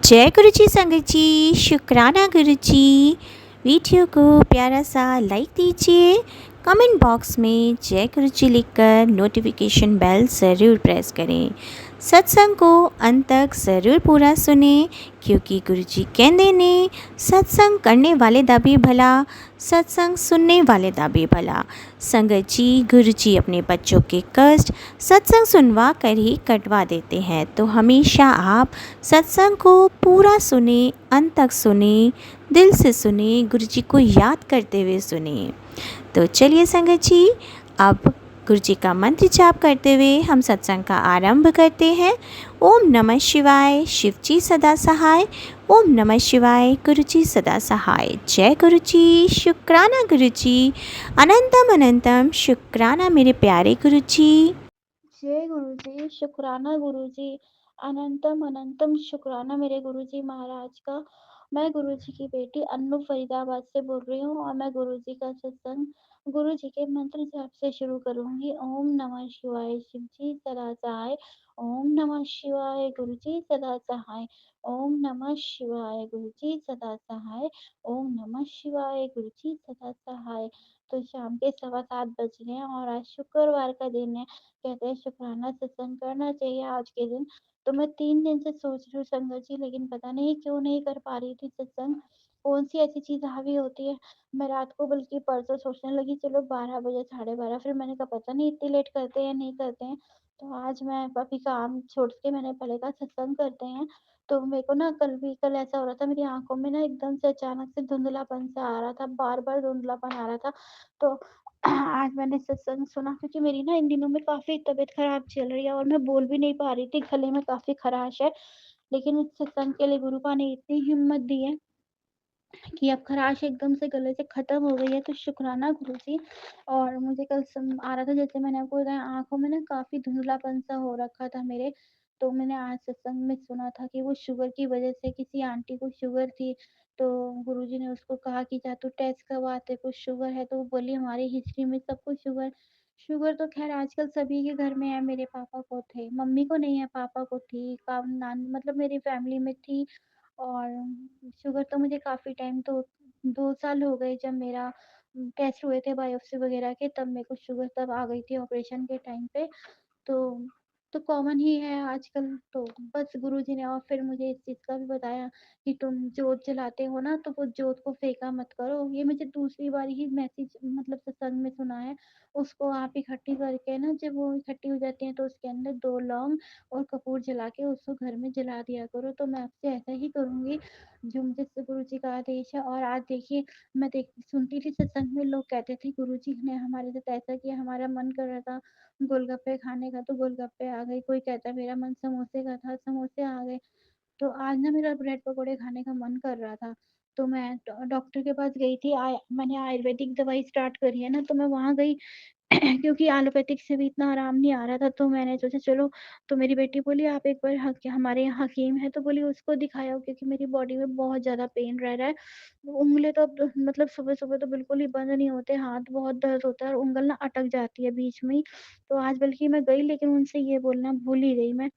जय गुरु जी संगत जी, शुक्राना गुरु जी। वीडियो को प्यारा सा लाइक दीजिए, कमेंट बॉक्स में जय गुरु जी लिखकर नोटिफिकेशन बेल ज़रूर प्रेस करें। सत्संग को अंत तक ज़रूर पूरा सुने, क्योंकि गुरु जी कहते ने सत्संग करने वाले दा भी भला, सत्संग सुनने वाले दा भी भला। संगत जी, गुरु जी अपने बच्चों के कष्ट सत्संग सुनवा कर ही कटवा देते हैं, तो हमेशा आप सत्संग को पूरा सुने, अंत तक सुने, दिल से सुने, गुरु जी को याद करते हुए सुने। तो चलिए संगत जी, अब गुरु जी का मंत्र जाप करते हुए हम सत्संग का आरंभ करते हैं। ओम नमः शिवाय, शिव जी सदा सहाय। ओम नमः शिवाय, गुरु जी सदा सहाय। जय गुरु जी, शुक्राना गुरु जी, अनंतम अनंतम शुक्राना मेरे प्यारे गुरु जी। जय गुरु जी, शुक्राना गुरु जी, अनंतम अनंतम शुक्राना मेरे गुरु जी महाराज का। मैं गुरु जी की बेटी अन्नू फरीदाबाद से बोल रही हूँ और मैं गुरु जी का सत्संग गुरु जी के मंत्र जाप से शुरू करूंगी। ओम नमः शिवाय, शिव जी सदा सहाय। ओम नमः शिवाय, गुरु जी सदा सहाय। ओम नमः शिवाय, गुरु जी सदा सहाय। ओम नमः शिवाय, गुरु जी सदा सहाय। तो शाम के 7:15 बज रहे हैं और आज शुक्रवार का दिन है। कहते हैं शुक्राना सत्संग करना चाहिए आज के दिन। तो मैं 3 दिन से सोच रही हूँ संगत जी, लेकिन पता नहीं क्यों नहीं कर पा रही थी सत्संग। कौन-सी ऐसी चीज़ हावी होती है। मैं रात को बल्कि परसों सोचने लगी चलो 12 बजे, साढ़े 12, फिर मैंने कहा पता नहीं इतनी लेट करते हैं या नहीं करते हैं। तो आज मैं अभी काम छोड़ के मैंने पहले कहा सत्संग करते हैं। तो मेरे को ना कल ऐसा हो रहा था, मेरी आँखों में ना एकदम से अचानक से धुंधलापन सा आ रहा था, बार-बार धुंधलापन आ रहा था। तो आज मैंने सत्संग सुना, क्योंकि मेरी ना इन दिनों में काफ़ी तबीयत ख़राब चल रही है और मैं बोल भी नहीं पा रही थी, गले में काफ़ी ख़राश है। लेकिन इस सत्संग के लिए गुरु पा ने इतनी हिम्मत दी है कि अब ख़राश एकदम से गले से ख़त्म हो गई है, तो शुक्राना गुरु जी। और मुझे कल आ रहा था, जैसे मैंने आपको बताया, आँखों में ना काफ़ी धुंधलापन सा हो रखा था मेरे। तो मैंने आज सत्संग में सुना था कि वो शुगर की वज़ह से, किसी आंटी को शुगर थी, तो गुरुजी ने उसको कहा कि जा तू टेस्ट करवा, तेरे को शुगर है। तो वो बोली हमारी हिस्ट्री में सबको शुगर शुगर तो ख़ैर आजकल सभी के घर में है, मेरे पापा को थे, मम्मी को नहीं है, पापा को थी, नान मतलब मेरी फैमिली में थी। और शुगर तो मुझे काफ़ी टाइम, तो 2 साल हो गए जब मेरा टेस्ट हुए थे बायोप्सी वग़ैरह के, तब मेरे को शुगर तब आ गई थी ऑपरेशन के टाइम पे। तो तो कॉमन ही है आजकल। तो बस गुरुजी ने और फिर मुझे इस चीज़ का भी बताया कि तुम जोत जलाते हो ना, तो वो जोत को फेंका मत करो। ये मुझे दूसरी बार ही मैसेज मतलब सत्संग में सुना है। उसको आप इकट्ठी करके ना, जब वो इकट्ठी हो जाती हैं तो उसके अंदर 2 लौंग और कपूर जला के उसको घर में जला दिया करो। तो मैं आपसे ऐसा ही करूँगी, जो मुझे गुरुजी का आदेश है। और आज देखिए, मैं सुनती थी सत्संग में, लोग कहते थे गुरुजी ने हमारे साथ ऐसा किया, हमारा मन कर रहा था गोलगप्पे खाने का, तो गोलगप्पे आ गए। कोई कहता है मेरा मन समोसे का था, समोसे आ गए। तो आज ना मेरा ब्रेड पकौड़े खाने का मन कर रहा था। तो मैं डॉक्टर के पास गई थी। मैंने आयुर्वेदिक दवाई स्टार्ट करी है ना, तो मैं वहाँ गई क्योंकि एलोपैथिक से भी इतना आराम नहीं आ रहा था। तो मैंने सोचा चलो, तो मेरी बेटी बोली आप एक बार हमारे यहाँ हकीम है, तो बोली उसको दिखाओ, क्योंकि मेरी बॉडी में बहुत ज़्यादा पेन रह रहा है। उँगलियाँ तो अब मतलब सुबह-सुबह तो बिल्कुल ही बंद नहीं होते, हाथ बहुत दर्द होता है और उँगल ना अटक जाती है बीच में ही। तो आज बल्कि मैं गई, लेकिन उनसे ये बोलना भूल ही गई मैं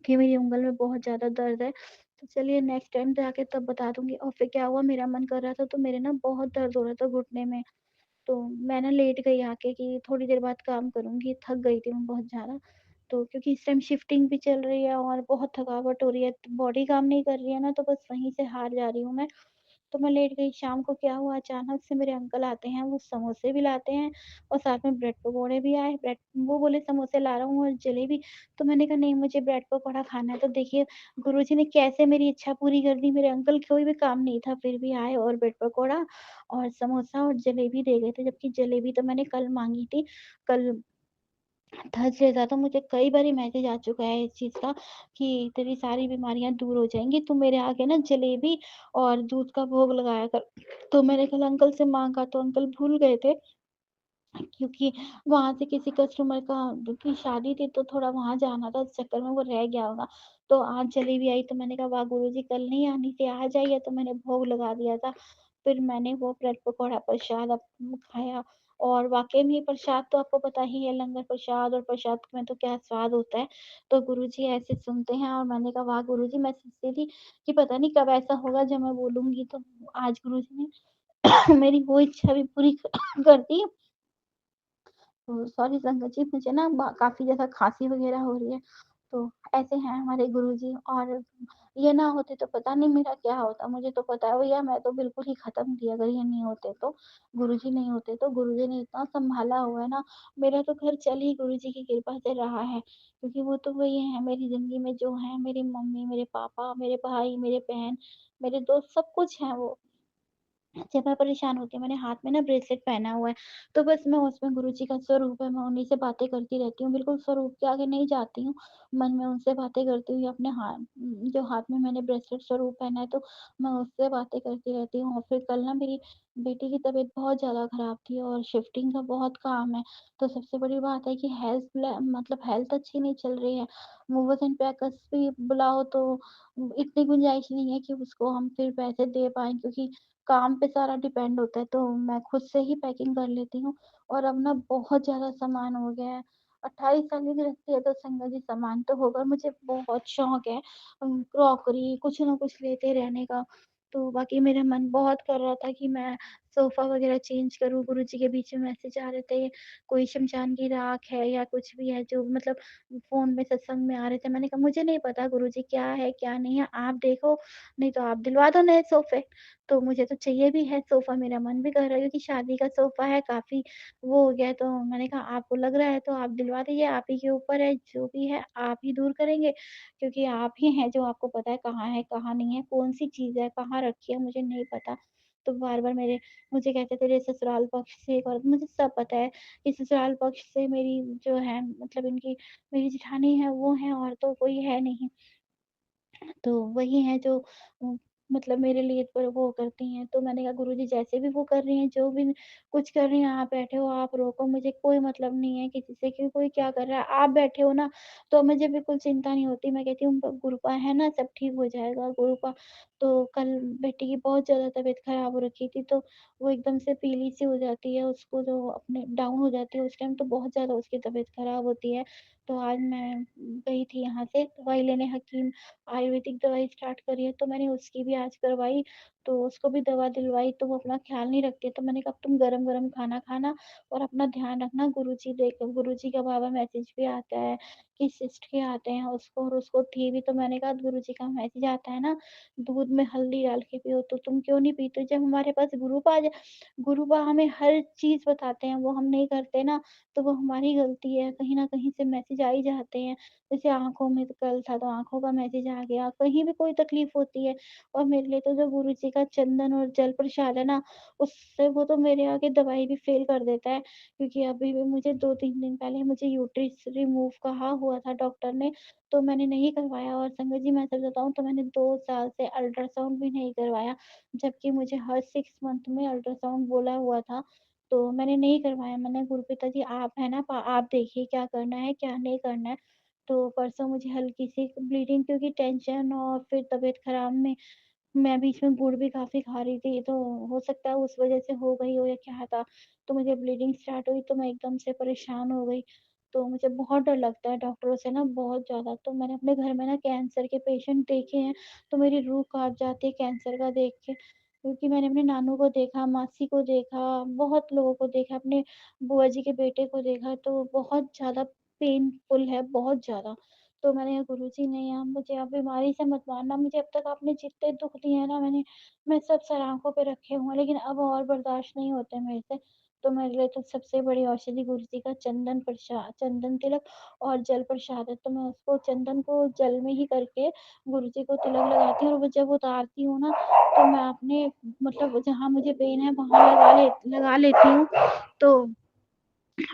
कि मेरी उँगल में बहुत ज़्यादा दर्द है। तो चलिए नेक्स्ट टाइम जाके तब बता दूँगी। और फिर क्या हुआ, मेरा मन कर रहा था तो मेरे ना बहुत दर्द हो रहा था घुटने में। तो मैं ना लेट गई आके कि थोड़ी देर बाद काम करूँगी, थक गई थी मैं बहुत ज़्यादा। तो क्योंकि इस टाइम शिफ्टिंग भी चल रही है और बहुत थकावट हो रही है, बॉडी काम नहीं कर रही है ना, तो बस वहीं से हार जा रही हूँ मैं। तो मैं लेट गई। शाम को क्या हुआ, अचानक से मेरे अंकल आते हैं, वो समोसे भी लाते हैं और साथ में ब्रेड पकौड़े भी आए। ब्रेड वो बोले समोसे ला रहा हूँ और जलेबी। तो मैंने कहा नहीं, मुझे ब्रेड पकौड़ा खाना है। तो देखिए गुरुजी ने कैसे मेरी इच्छा पूरी कर दी। मेरे अंकल कोई भी काम नहीं था, फिर भी आए और ब्रेड पकौड़ा और समोसा और जलेबी दे गए थे। जबकि जलेबी तो मैंने कल माँगी थी। कल थर्सडे था, तो मुझे कई बारी मैसेज आ चुका है इस चीज़ का कि तेरी सारी बीमारियाँ दूर हो जाएँगी, तू मेरे आगे ना जलेबी और दूध का भोग लगाया कर। तो मैंने कल अंकल से माँगा, तो अंकल भूल गए थे, क्योंकि वहाँ से किसी कस्टमर की शादी थी, तो थोड़ा वहाँ जाना था, इस चक्कर में वो रह गया होगा। तो आज जलेबी आई, तो मैंने कहा वाह गुरुजी, कल नहीं आनी थी, आज आई है, तो मैंने भोग लगा दिया था। फिर मैंने वो ब्रेड पकौड़ा प्रसाद खाया और वाक़ई में प्रसाद तो आपको पता ही है, लंगर प्रसाद और प्रसाद में तो क्या स्वाद होता है। तो गुरुजी ऐसे सुनते हैं और मैंने कहा वाह गुरुजी, मैं सोचती थी कि पता नहीं कब ऐसा होगा जब मैं बोलूँगी तो आज गुरुजी ने मेरी वो इच्छा भी पूरी कर दी। सॉरी संगत जी, मुझे ना काफ़ी ज़्यादा खाँसी वग़ैरह हो रही है। तो ऐसे हैं हमारे गुरुजी, और ये ना होते तो पता नहीं मेरा क्या होता। मुझे तो पता है भैया, मैं तो बिल्कुल ही ख़त्म थी अगर ये नहीं होते तो। गुरुजी नहीं होते तो, गुरुजी ने इतना सँभाला हुआ है ना, मेरा तो घर चल ही गुरुजी की कृपा से रहा है। क्योंकि वो तो वही हैं मेरी ज़िंदगी में जो हैं, मेरी मम्मी, मेरे पापा, मेरे भाई, मेरे बहन, मेरे दोस्त, सब कुछ हैं वो। जब मैं परेशान होती हूँ, मैंने हाथ में ना ब्रेसलेट पहना हुआ है, तो बस मैं उसमें गुरुजी का स्वरूप है, मैं उन्हीं से बातें करती रहती हूँ, बिल्कुल स्वरूप के आगे नहीं जाती हूँ, मन में उनसे बातें करती हूँ, या अपने जो हाथ में मैंने ब्रेसलेट स्वरूप पहना है, तो मैं उससे बातें करती रहती हूँ। और फिर कल ना मेरी बेटी की तबीयत बहुत ज़्यादा खराब थी और शिफ्टिंग का बहुत काम है, तो सबसे बड़ी बात है कि हेल्थ अच्छी नहीं चल रही है। मूवर्स एंड पैकर्स भी बुलाओ तो इतनी गुंजाइश नहीं है कि उसको हम फिर पैसे दे पाएँ, क्योंकि काम पे सारा डिपेंड होता है, तो मैं खुद से ही पैकिंग कर लेती हूँ। और अब ना बहुत ज़्यादा सामान हो गया है। 28 साल की गृहस्थी है तो संगत जी सामान तो होगा, मुझे बहुत शौक है क्रॉकरी कुछ ना कुछ लेते रहने का। तो बाकी मेरा मन बहुत कर रहा था कि मैं सोफ़ा वग़ैरह चेंज करूँ, गुरुजी के बीच में मैसेज आ रहे थे, कोई शमशान की राख है या कुछ भी है जो मतलब फ़ोन में सत्संग में आ रहे थे। मैंने कहा मुझे नहीं पता गुरुजी क्या है, क्या नहीं है, आप देखो, नहीं तो आप दिलवा दो नए सोफ़े। तो मुझे तो चाहिए भी है सोफ़ा, मेरा मन भी कर रहा है क्योंकि शादी का सोफ़ा है, काफ़ी वो हो गया है, तो मैंने कहा आपको लग रहा है तो आप दिलवा दीजिए, आप ही के ऊपर है, जो भी है आप ही दूर करेंगे, क्योंकि आप ही हैं जो आपको पता है, कहाँ नहीं है, कौन-सी चीज़ है, कहाँ रखी है, मुझे नहीं पता। तो बार-बार मुझे कहते तेरे ससुराल पक्ष से एक औरत, मुझे सब पता है कि ससुराल पक्ष से मेरी जो है मतलब इनकी मेरी जेठानी है वो है, और तो कोई है नहीं। तो वही हैं जो मतलब मेरे लिए पर वो करती हैं। तो मैंने कहा गुरुजी जैसे भी वो कर रही हैं, जो भी कुछ कर रही हैं, आप बैठे हो, आप रोको, मुझे कोई मतलब नहीं है किसी से कि कोई क्या कर रहा है। आप बैठे हो ना, तो मुझे बिल्कुल चिंता नहीं होती। मैं कहती हूँ गुरुपा है ना, सब ठीक हो जाएगा गुरुपा। तो कल बेटी की बहुत ज़्यादा तबीयत खराब हो रखी थी, तो वो एकदम से पीली-सी हो जाती है, उसको जो अपने डाउन हो जाती है उस टाइम, तो बहुत ज़्यादा उसकी तबीयत खराब होती है। तो आज मैं गई थी यहाँ से दवाई लेने हकीम आयुर्वेदिक दवाई स्टार्ट करी है, तो मैंने उसकी भी आज करवाई, तो उसको भी दवा दिलवाई, तो वो अपना ख़्याल नहीं रखती है, तो मैंने कहा अब तुम गरम-गरम खाना खाना और अपना ध्यान रखना। गुरुजी का बार-बार मैसेज भी आता है कि सिस्ट के आते हैं उसको, और उसको थी भी, तो मैंने कहा गुरुजी का मैसेज आता है ना, दूध में हल्दी डाल के पियो, तो तुम क्यों नहीं पीते? जब हमारे पास गुरुपा हमें हर चीज़ बताते हैं, वो हम नहीं करते ना, तो वो हमारी गलती है, कहीं न कहीं से मैसेज आ ही जाते हैं। जैसे आँखों में तो कल था तो आँखों का मैसेज आ गया, कहीं भी कोई तकलीफ़ होती है, और मेरे लिए तो जो गुरु जी का चंदन और जल प्रसाद है ना, उससे वो तो मेरे आगे दवाई भी फ़ेल कर देता है। क्योंकि अभी भी मुझे 2-3 दिन पहले मुझे यूट्रिस रिमूव कहा हुआ था डॉक्टर ने, तो मैंने नहीं करवाया, और संगत जी मैं सच बताऊँ तो मैंने 2 साल से अल्ट्रासाउंड भी नहीं करवाया, जबकि मुझे हर 6 मंथ में अल्ट्रासाउंड बोला हुआ था। तो मैंने नहीं करवाया, मैंने गुरुपिता जी आप हैं ना, आप देखिए क्या करना है, क्या नहीं करना है। तो परसों मुझे हल्की-सी ब्लीडिंग, क्योंकि टेंशन और फिर तबीयत ख़राब में मैं बीच में गुड़ भी काफ़ी खा रही थी, तो हो सकता है उस वज़ह से हो गई हो या क्या था। तो मुझे ब्लीडिंग स्टार्ट हुई तो मैं एकदम से परेशान हो गई। तो मुझे बहुत डर लगता है डॉक्टरों से ना, बहुत ज़्यादा। तो मैंने अपने घर में ना कैंसर के पेशेंट देखे हैं, तो मेरी रूह काँप जाती है कैंसर का देख के। क्योंकि मैंने अपने नानू को देखा, मासी को देखा, बहुत लोगों को देखा, अपने बुआ जी के बेटे को देखा, तो बहुत ज़्यादा पेनफुल है, बहुत ज़्यादा। तो मैंने कहा गुरुजी नहीं, आप मुझे अब बीमारी से मत मारना, मुझे अब तक आपने जितने दुःख दिए हैं ना, मैं सब सर आँखों पे रखे हुए हैं, लेकिन अब और बर्दाश्त नहीं होते मेरे से। तो मेरे लिए तो सबसे बड़ी औषधि गुरुजी का चंदन तिलक और जल प्रसाद है, तो मैं उसको चंदन को जल में ही करके गुरुजी को तिलक लगाती हूँ, और वो जब उतारती हूँ ना, तो मैं अपने मतलब जहाँ मुझे पेन है वहाँ लगा लेती हूँ। तो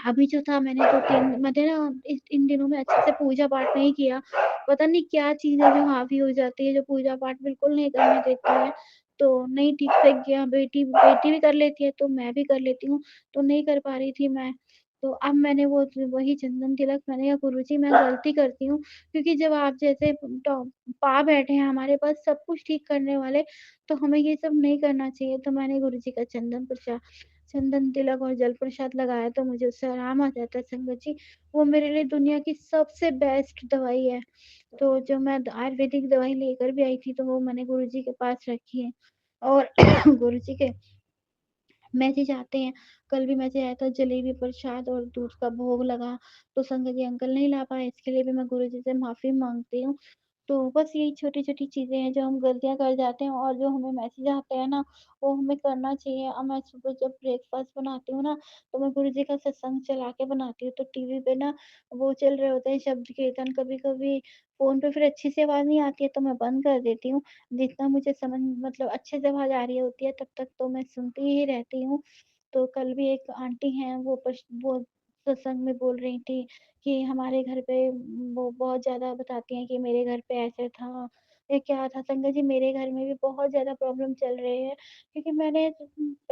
अभी जो था मैंने ना इस इन दिनों में अच्छे से पूजा-पाठ नहीं किया। पता नहीं क्या चीज़ है जो हावी हो जाती है, जो पूजा-पाठ बिल्कुल नहीं करने देती है। तो नहीं ठीक से किया, बेटी बेटी भी कर लेती है, तो मैं भी कर लेती हूँ, तो नहीं कर पा रही थी मैं। तो अब मैंने वो वही चंदन तिलक, मैंने कहा गुरुजी मैं गलती करती हूँ, क्योंकि जब आप जैसे डॉ पा बैठे हैं हमारे पास सब कुछ ठीक करने वाले, तो हमें ये सब नहीं करना चाहिए। तो मैंने गुरुजी का चंदन तिलक और जल प्रसाद लगाया तो मुझे उससे आराम आ जाता है संगत जी। वो मेरे लिए दुनिया की सबसे बेस्ट दवाई है। तो जो मैं आयुर्वेदिक दवाई लेकर भी आई थी तो वो मैंने गुरुजी के पास रखी है। और गुरुजी के मैसेज आते हैं। कल भी मैसेज आया था, जलेबी, प्रसाद और दूध का भोग लगा, तो संगत जी अंकल नहीं ला पाए, इसके लिए भी मैं गुरुजी से माफ़ी माँगती हूँ। तो बस यही छोटी-छोटी चीज़ें हैं जो हम गलतियाँ कर जाते हैं और जो हमें मैसेज आते हैं ना, वो हमें करना चाहिए। अब मैं सुबह जब ब्रेकफ़ास्ट बनाती हूँ ना, तो मैं गुरुजी का सत्संग चला के बनाती हूँ, तो टीवी पे ना वो चल रहे होते हैं शब्द कीर्तन, कभी-कभी फ़ोन पे फिर अच्छी से आवाज़ नहीं आती है तो मैं बंद कर देती हूँ। जितना मुझे समझ मतलब अच्छे से आवाज़ आ रही होती है तब तक तो मैं सुनती ही रहती हूँ। तो कल भी एक आंटी हैं वो सत्संग में बोल रही थी कि हमारे घर पे वो बहुत ज़्यादा बताती हैं कि मेरे घर पे ऐसे था, ये क्या था। संगत जी मेरे घर में भी बहुत ज़्यादा प्रॉब्लम चल रही है क्योंकि मैंने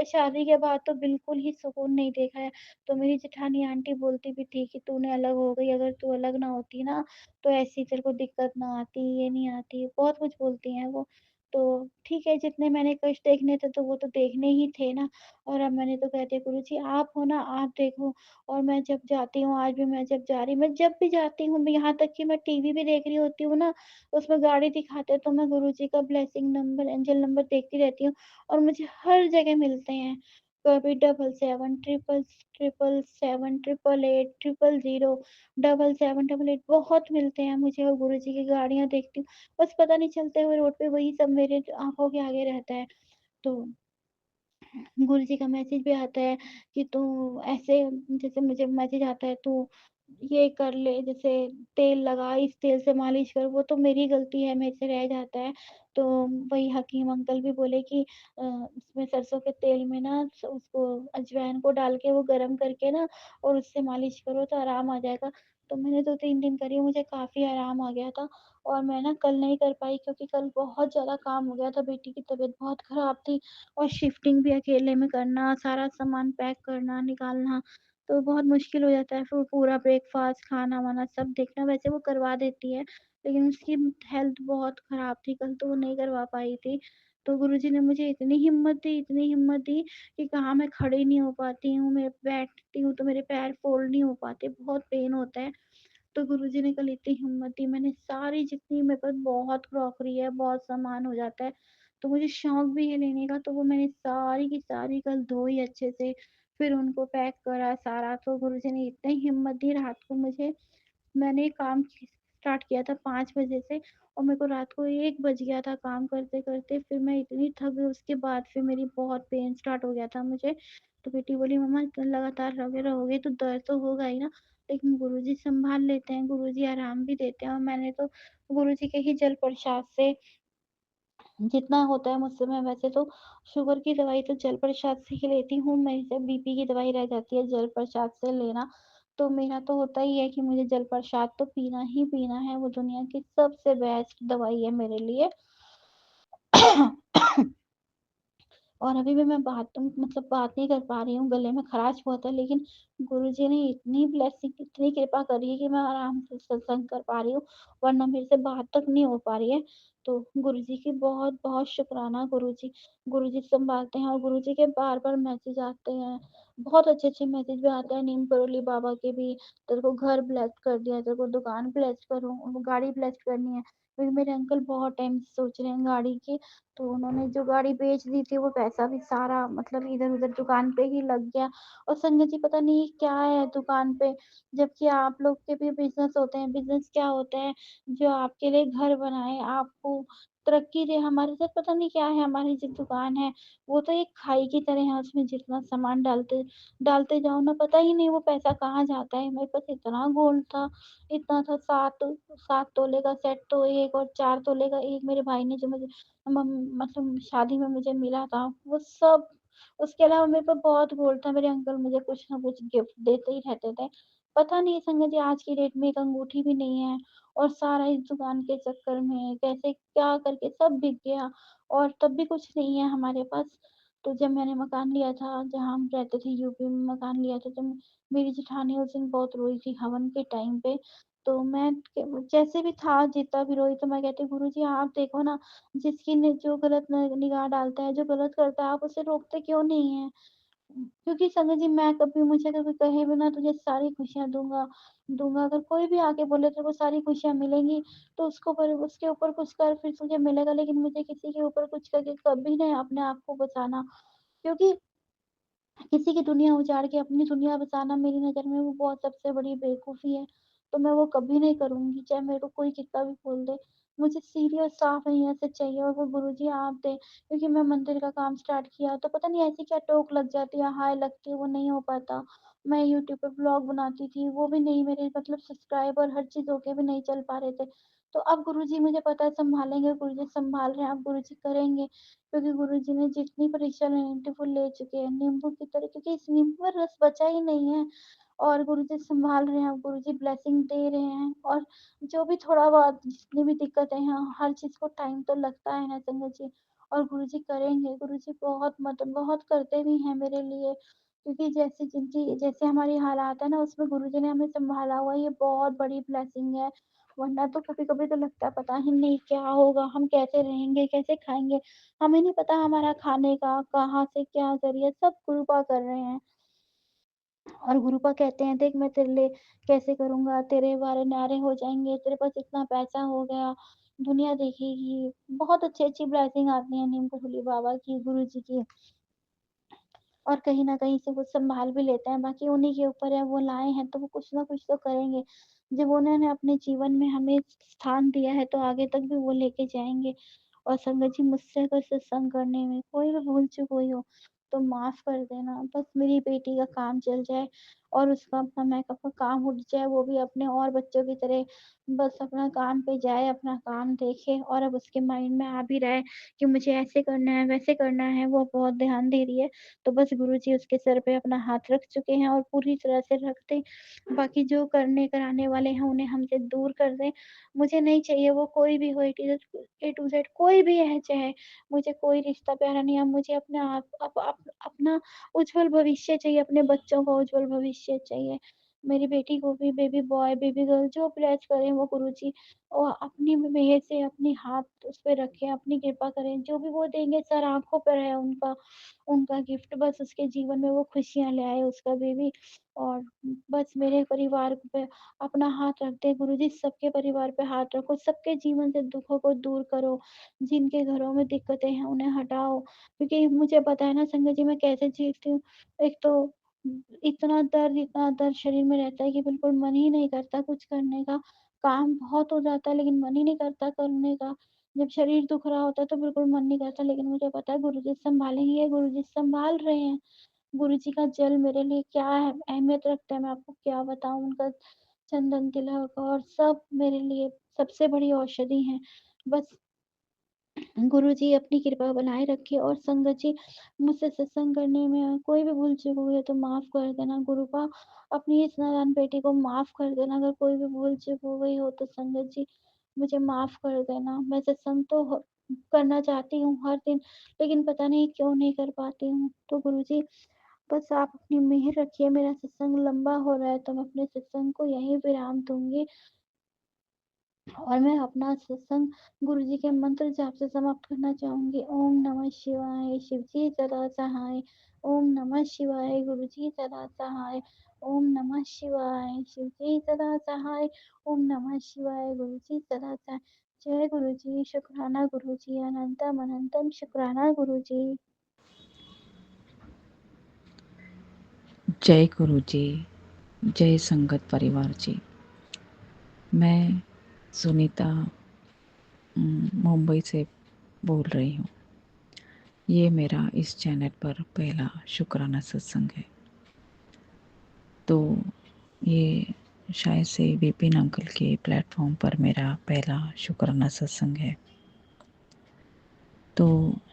शादी के बाद तो बिल्कुल ही सुकून नहीं देखा है। तो मेरी जेठानी आंटी बोलती भी थी कि तूने अलग हो गई, अगर तू अलग ना होती ना तो ऐसी तेरे को दिक्कत ना आती, ये नहीं आती, बहुत कुछ बोलती हैं वो। तो ठीक है, जितने मैंने कष्ट देखने थे तो वो तो देखने ही थे ना। और अब मैंने तो कह दिया गुरुजी आप हो ना, आप देखो। और मैं जब जाती हूँ, आज भी मैं जब जा रही मैं जब भी जाती हूँ, मैं यहाँ तक कि मैं टीवी भी देख रही होती हूँ ना, उसमें गाड़ी दिखाते हैं तो मैं गुरुजी का ब्लेसिंग नंबर, एंजल नंबर देखती रहती हूँ और मुझे हर जगह मिलते हैं। कभी 77 777 888 000 7788 बहुत मिलते हैं मुझे और गुरुजी की गाड़ियाँ देखती हूँ। बस पता नहीं चलते हुए रोड पे वही सब मेरे आँखों के आगे रहता है। तो गुरुजी का मैसेज भी आता है कि तू ऐसे, जैसे मुझे मैसेज आता है तू ये कर ले, जैसे तेल लगा, इस तेल से मालिश कर, वो तो मेरी गलती है, मेरे से रह जाता है। तो वही हकीम अंकल भी बोले कि उसमें सरसों के तेल में ना उसको अजवाइन को डाल के वो गरम करके ना और उससे मालिश करो तो आराम आ जाएगा। तो मैंने 2-3 दिन करी, मुझे काफ़ी आराम आ गया था। और मैं ना कल नहीं कर पाई क्योंकि कल बहुत ज़्यादा काम हो गया था, बेटी की तबीयत बहुत ख़राब थी और शिफ्टिंग भी अकेले में करना, सारा सामान पैक करना, निकालना, तो बहुत मुश्किल हो जाता है। फिर पूरा ब्रेकफ़ास्ट, खाना-वाना सब देखना, वैसे वो करवा देती है, लेकिन उसकी हेल्थ बहुत ख़राब थी, कल तो वो नहीं करवा पाई थी। तो गुरुजी ने मुझे इतनी हिम्मत दी कि कहाँ मैं खड़ी नहीं हो पाती हूँ, मैं बैठती हूँ तो मेरे पैर फ़ोल्ड नहीं हो पाते, बहुत पेन होता है। तो गुरुजी ने कल इतनी हिम्मत दी, मैंने सारी जितनी मेरे पास बहुत क्रॉकरी है, बहुत सामान हो जाता है, तो मुझे शौक भी है लेने का, तो वो मैंने सारी की सारी कल धोई अच्छे से, फिर उनको पैक करा सारा। तो गुरुजी ने इतनी हिम्मत दी रात को मुझे, मैंने काम स्टार्ट किया था 5 बजे से और मेरे को रात को 1 बज गया था काम करते-करते। फिर मैं इतनी थक गई, उसके बाद फिर मेरी बहुत पेन स्टार्ट हो गया था मुझे। तो बेटी बोली मम्मा इतना लगातार लगे रहोगे तो दर्द तो होगा ही ना, लेकिन गुरुजी सँभाल लेते हैं, गुरुजी आराम भी देते हैं। और मैंने तो गुरुजी के ही जल प्रसाद से जितना होता है मुझसे, मैं वैसे तो शुगर की दवाई तो जल प्रसाद से ही लेती हूँ, मेरे से बीपी की दवाई रह जाती है जल प्रसाद से लेना। तो मेरा तो होता ही है कि मुझे जल प्रसाद तो पीना ही पीना है, वो दुनिया की सबसे बेस्ट दवाई है मेरे लिए। और अभी भी मैं बात तो मतलब बात नहीं कर पा रही हूँ, गले में खराश बहुत है, लेकिन गुरुजी ने इतनी ब्लेसिंग, इतनी कृपा करी है कि मैं आराम से सत्संग कर पा रही हूँ, वरना मेरे से बात तक नहीं हो पा रही है। तो गुरुजी की बहुत-बहुत शुक्राना गुरुजी। गुरुजी सँभालते हैं और गुरुजी के बार-बार मैसेज आते हैं। बहुत अच्छे-अच्छे मैसेज भी आते हैं, नीम करोली बाबा के भी, तेरे को घर ब्लेस्ड कर दिया, तेरे को दुकान ब्लेस्ड करूँ, गाड़ी ब्लेस्ड करनी है। क्योंकि मेरे अंकल बहुत टाइम से सोच रहे हैं गाड़ी की, तो उन्होंने जो गाड़ी बेच दी थी वो पैसा भी सारा मतलब इधर-उधर दुकान पे ही लग गया। और संगत जी पता नहीं क्या है दुकान पे, जबकि आप लोग के भी बिज़नेस होते हैं। बिज़नेस क्या होता है, जो आपके लिए घर बनाए, आपको तरक्की दे, हमारे साथ पता नहीं क्या है। हमारी जो दुकान है वो तो एक खाई की तरह है, उसमें जितना सामान डालते डालते जाओ ना पता ही नहीं वो पैसा कहाँ जाता है। मेरे पास इतना गोल्ड था, इतना था, 7 तोले का सेट तो एक और 4 तोले का एक मेरे भाई ने जो मुझे मम मतलब शादी में मुझे मिला था, वो सब। उसके अलावा मेरे पास बहुत गोल्ड था, मेरे अंकल मुझे कुछ ना कुछ गिफ्ट देते ही रहते थे। पता नहीं संगत जी आज की डेट में एक अंगूठी भी नहीं है और सारा इस दुकान के चक्कर में कैसे क्या करके सब बिक गया और तब भी कुछ नहीं है हमारे पास। तो जब मैंने मकान लिया था, जहाँ हम रहते थे यूपी में मकान लिया था, तो मेरी जेठानी उस दिन बहुत रोई थी हवन के टाइम पे। तो मैं जैसे भी था, जितना भी रोई, तो मैं कहती गुरुजी आप देखो ना, जिसकी जो गलत निगाह डालता है, जो गलत करता है, आप उसे रोकते क्यों नहीं है? क्योंकि संगत जी मैं कभी मुझे कभी कहे भी ना तुझे सारी खुशियाँ दूँगा, दूँगा अगर कोई भी आके बोले तेरे को सारी खुशियाँ मिलेंगी, तो उसको पर उसके ऊपर कुछ कर फिर तुझे मिलेगा, लेकिन मुझे किसी के ऊपर कुछ करके कभी नहीं अपने आप को बचाना। क्योंकि किसी की दुनिया उजाड़ के अपनी दुनिया बसाना मेरी नज़र में वो बहुत सबसे बड़ी बेवकूफ़ी है। तो मैं वो कभी नहीं करूँगी, चाहे मेरे को कोई कितना भी बोल दे। मुझे सीधी और साफ यहाँ से चाहिए और वो गुरुजी आप दें, क्योंकि मैं मंदिर का काम स्टार्ट किया तो पता नहीं ऐसी क्या टोक लग जाती है, हाय लगती है, वो नहीं हो पाता। मैं यूट्यूब पे ब्लॉग बनाती थी, वो भी नहीं मेरे मतलब सब्सक्राइबर हर चीज़ होके भी नहीं चल पा रहे थे। तो अब गुरुजी मुझे पता है सँभालेंगे, गुरुजी सँभाल रहे हैं, अब गुरुजी करेंगे। क्योंकि गुरुजी ने जितनी परीक्षा लेनी थी वो ले चुके हैं, नींबू की तरह, क्योंकि इस नींबू में रस बचा ही नहीं है और गुरुजी सँभाल रहे हैं, गुरुजी ब्लेसिंग दे रहे हैं और जो भी थोड़ा-बहुत जितनी भी दिक्कतें हैं, हर चीज़ को टाइम तो लगता है ना संगत जी और गुरुजी करेंगे, गुरुजी बहुत मतलब बहुत करते भी हैं मेरे लिए, क्योंकि जैसे जिनकी जैसे हमारी हालात है ना उसमें गुरुजी ने हमें सँभाला हुआ है, ये बहुत बड़ी ब्लेसिंग है। वरना तो कभी-कभी तो लगता है पता ही नहीं क्या होगा, हम कैसे रहेंगे, कैसे खाएँगे? हमें नहीं पता हमारा खाने का कहाँ से क्या ज़रिया सब कृपा कर रहे हैं। और गुरुपा कहते हैं देख मैं तेरे लिए कैसे करूँगा, तेरे वारे न्यारे हो जाएँगे, तेरे पास इतना पैसा हो गया, दुनिया देखेगी। बहुत अच्छी-अच्छी ब्लेसिंग आती है नीम करौली बाबा की, गुरुजी की। और कहीं न कहीं से वो सँभाल भी लेते हैं, बाकी उन्हीं के ऊपर है, वो लाए हैं तो वो कुछ ना कुछ तो करेंगे। जब उन्होंने अपने जीवन में हमें स्थान दिया है तो आगे तक भी वो लेके जाएँगे। और संगत जी मुझसे अगर सत्संग करने में कोई भी भूल-चूक हुई हो, तो माफ़ कर देना। बस मेरी बेटी का काम चल जाए और उसका अपना मेकअप का काम उठ जाए, वो भी अपने और बच्चों की तरह बस अपना काम पे जाए, अपना काम देखे और अब उसके माइंड में आ भी रहा है कि मुझे ऐसे करना है, वैसे करना है, वो बहुत ध्यान दे रही है। तो बस गुरुजी उसके सर पे अपना हाथ रख चुके हैं और पूरी तरह से रख दें। बाकी जो करने कराने वाले हैं उन्हें हमसे दूर कर दें। मुझे नहीं चाहिए वो कोई भी हो ए टू ज़ेड कोई भी है चाहे, मुझे कोई रिश्ता प्यारा नहीं है। मुझे अपने आप अपना उज्ज्वल भविष्य चाहिए, अपने बच्चों का उज्ज्वल भविष्य चाहिए। मेरी बेटी को भी बेबी बॉय, बेबी गर्ल जो ब्लेस करें वो गुरुजी अपनी मेहर से अपनी हाथ उस पे रखें, अपनी कृपा करें। जो भी वो देंगे सर आँखों पर है उनका। उनका गिफ्ट बस उसके जीवन में वो खुशियाँ ले आए उसका बेबी और बस मेरे परिवार पे अपना हाथ रख दे गुरुजी सबके परिवार पे हाथ रखो, सबके जीवन से दुखों को दूर करो, जिनके घरों में दिक्कतें हैं उन्हें हटाओ। क्योंकि मुझे पता है ना संगत जी मैं कैसे झेलती हूँ। एक तो इतना दर्द शरीर में रहता है कि बिल्कुल मन ही नहीं करता कुछ करने का। काम बहुत हो जाता है लेकिन मन ही नहीं करता करने का। जब शरीर दुख रहा होता है तो बिल्कुल मन नहीं करता, लेकिन मुझे पता है गुरुजी सँभालेंगे, गुरुजी सँभाल रहे हैं। गुरुजी का जल मेरे लिए क्या है अहमियत रखता है मैं आपको क्या बताऊँ, उनका चंदन तिलक और सब मेरे लिए सबसे बड़ी औषधि हैं। बस गुरुजी अपनी कृपा बनाए रखे और संगत जी मुझसे सत्संग करने में कोई भी भूल-चूक हुई है तो माफ़ कर देना। गुरुपा अपनी इस नादान बेटी को माफ़ कर देना, अगर कोई भी भूल-चूक हो गई हो तो संगत जी मुझे माफ़ कर देना। मैं सत्संग तो करना चाहती हूँ हर दिन, लेकिन पता नहीं क्यों नहीं कर पाती हूँ। तो गुरुजी बस आप अपनी मेहर रखिए, मेरा सत्संग लंबा हो रहा है तो मैं अपने सत्संग को यहीं विराम दूँगी। और मैं अपना सत्संग गुरुजी के मंत्र जाप से समाप्त करना चाहूँगी। ओम नमः शिवाय, शिव जी सदा सहाय। ओम नमः शिवाय, गुरु जी सदा सहाय। ओम नमः शिवाय, शिव जी सदा सहाय। ओम नमः शिवाय, गुरु जी सदा सहाय। जय गुरु जी, शुक्राना गुरु जी, अनंतम अनंतम शुक्राना गुरु जी। जय गुरु जी, जय संगत परिवार जी। मैं सुनीता मुंबई से बोल रही हूँ। ये मेरा इस चैनल पर पहला शुक्राना सत्संग है। तो ये शायद से विपिन अंकल के प्लेटफॉर्म पर मेरा पहला शुक्राना सत्संग है। तो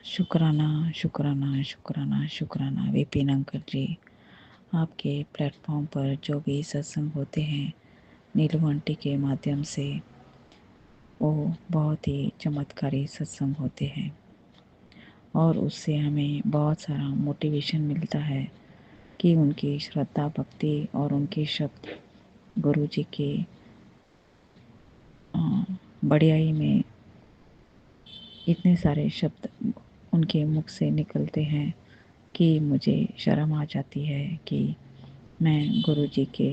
शुक्राना शुक्राना शुक्राना शुक्राना विपिन अंकल जी, आपके प्लेटफॉर्म पर जो भी सत्संग होते हैं नीलू आंटी के माध्यम से, वो बहुत ही चमत्कारी सत्संग होते हैं और उससे हमें बहुत सारा मोटिवेशन मिलता है कि उनकी श्रद्धा भक्ति और उनके शब्द गुरु जी के बढ़ियाई में इतने सारे शब्द उनके मुख से निकलते हैं कि मुझे शर्म आ जाती है कि मैं गुरु जी के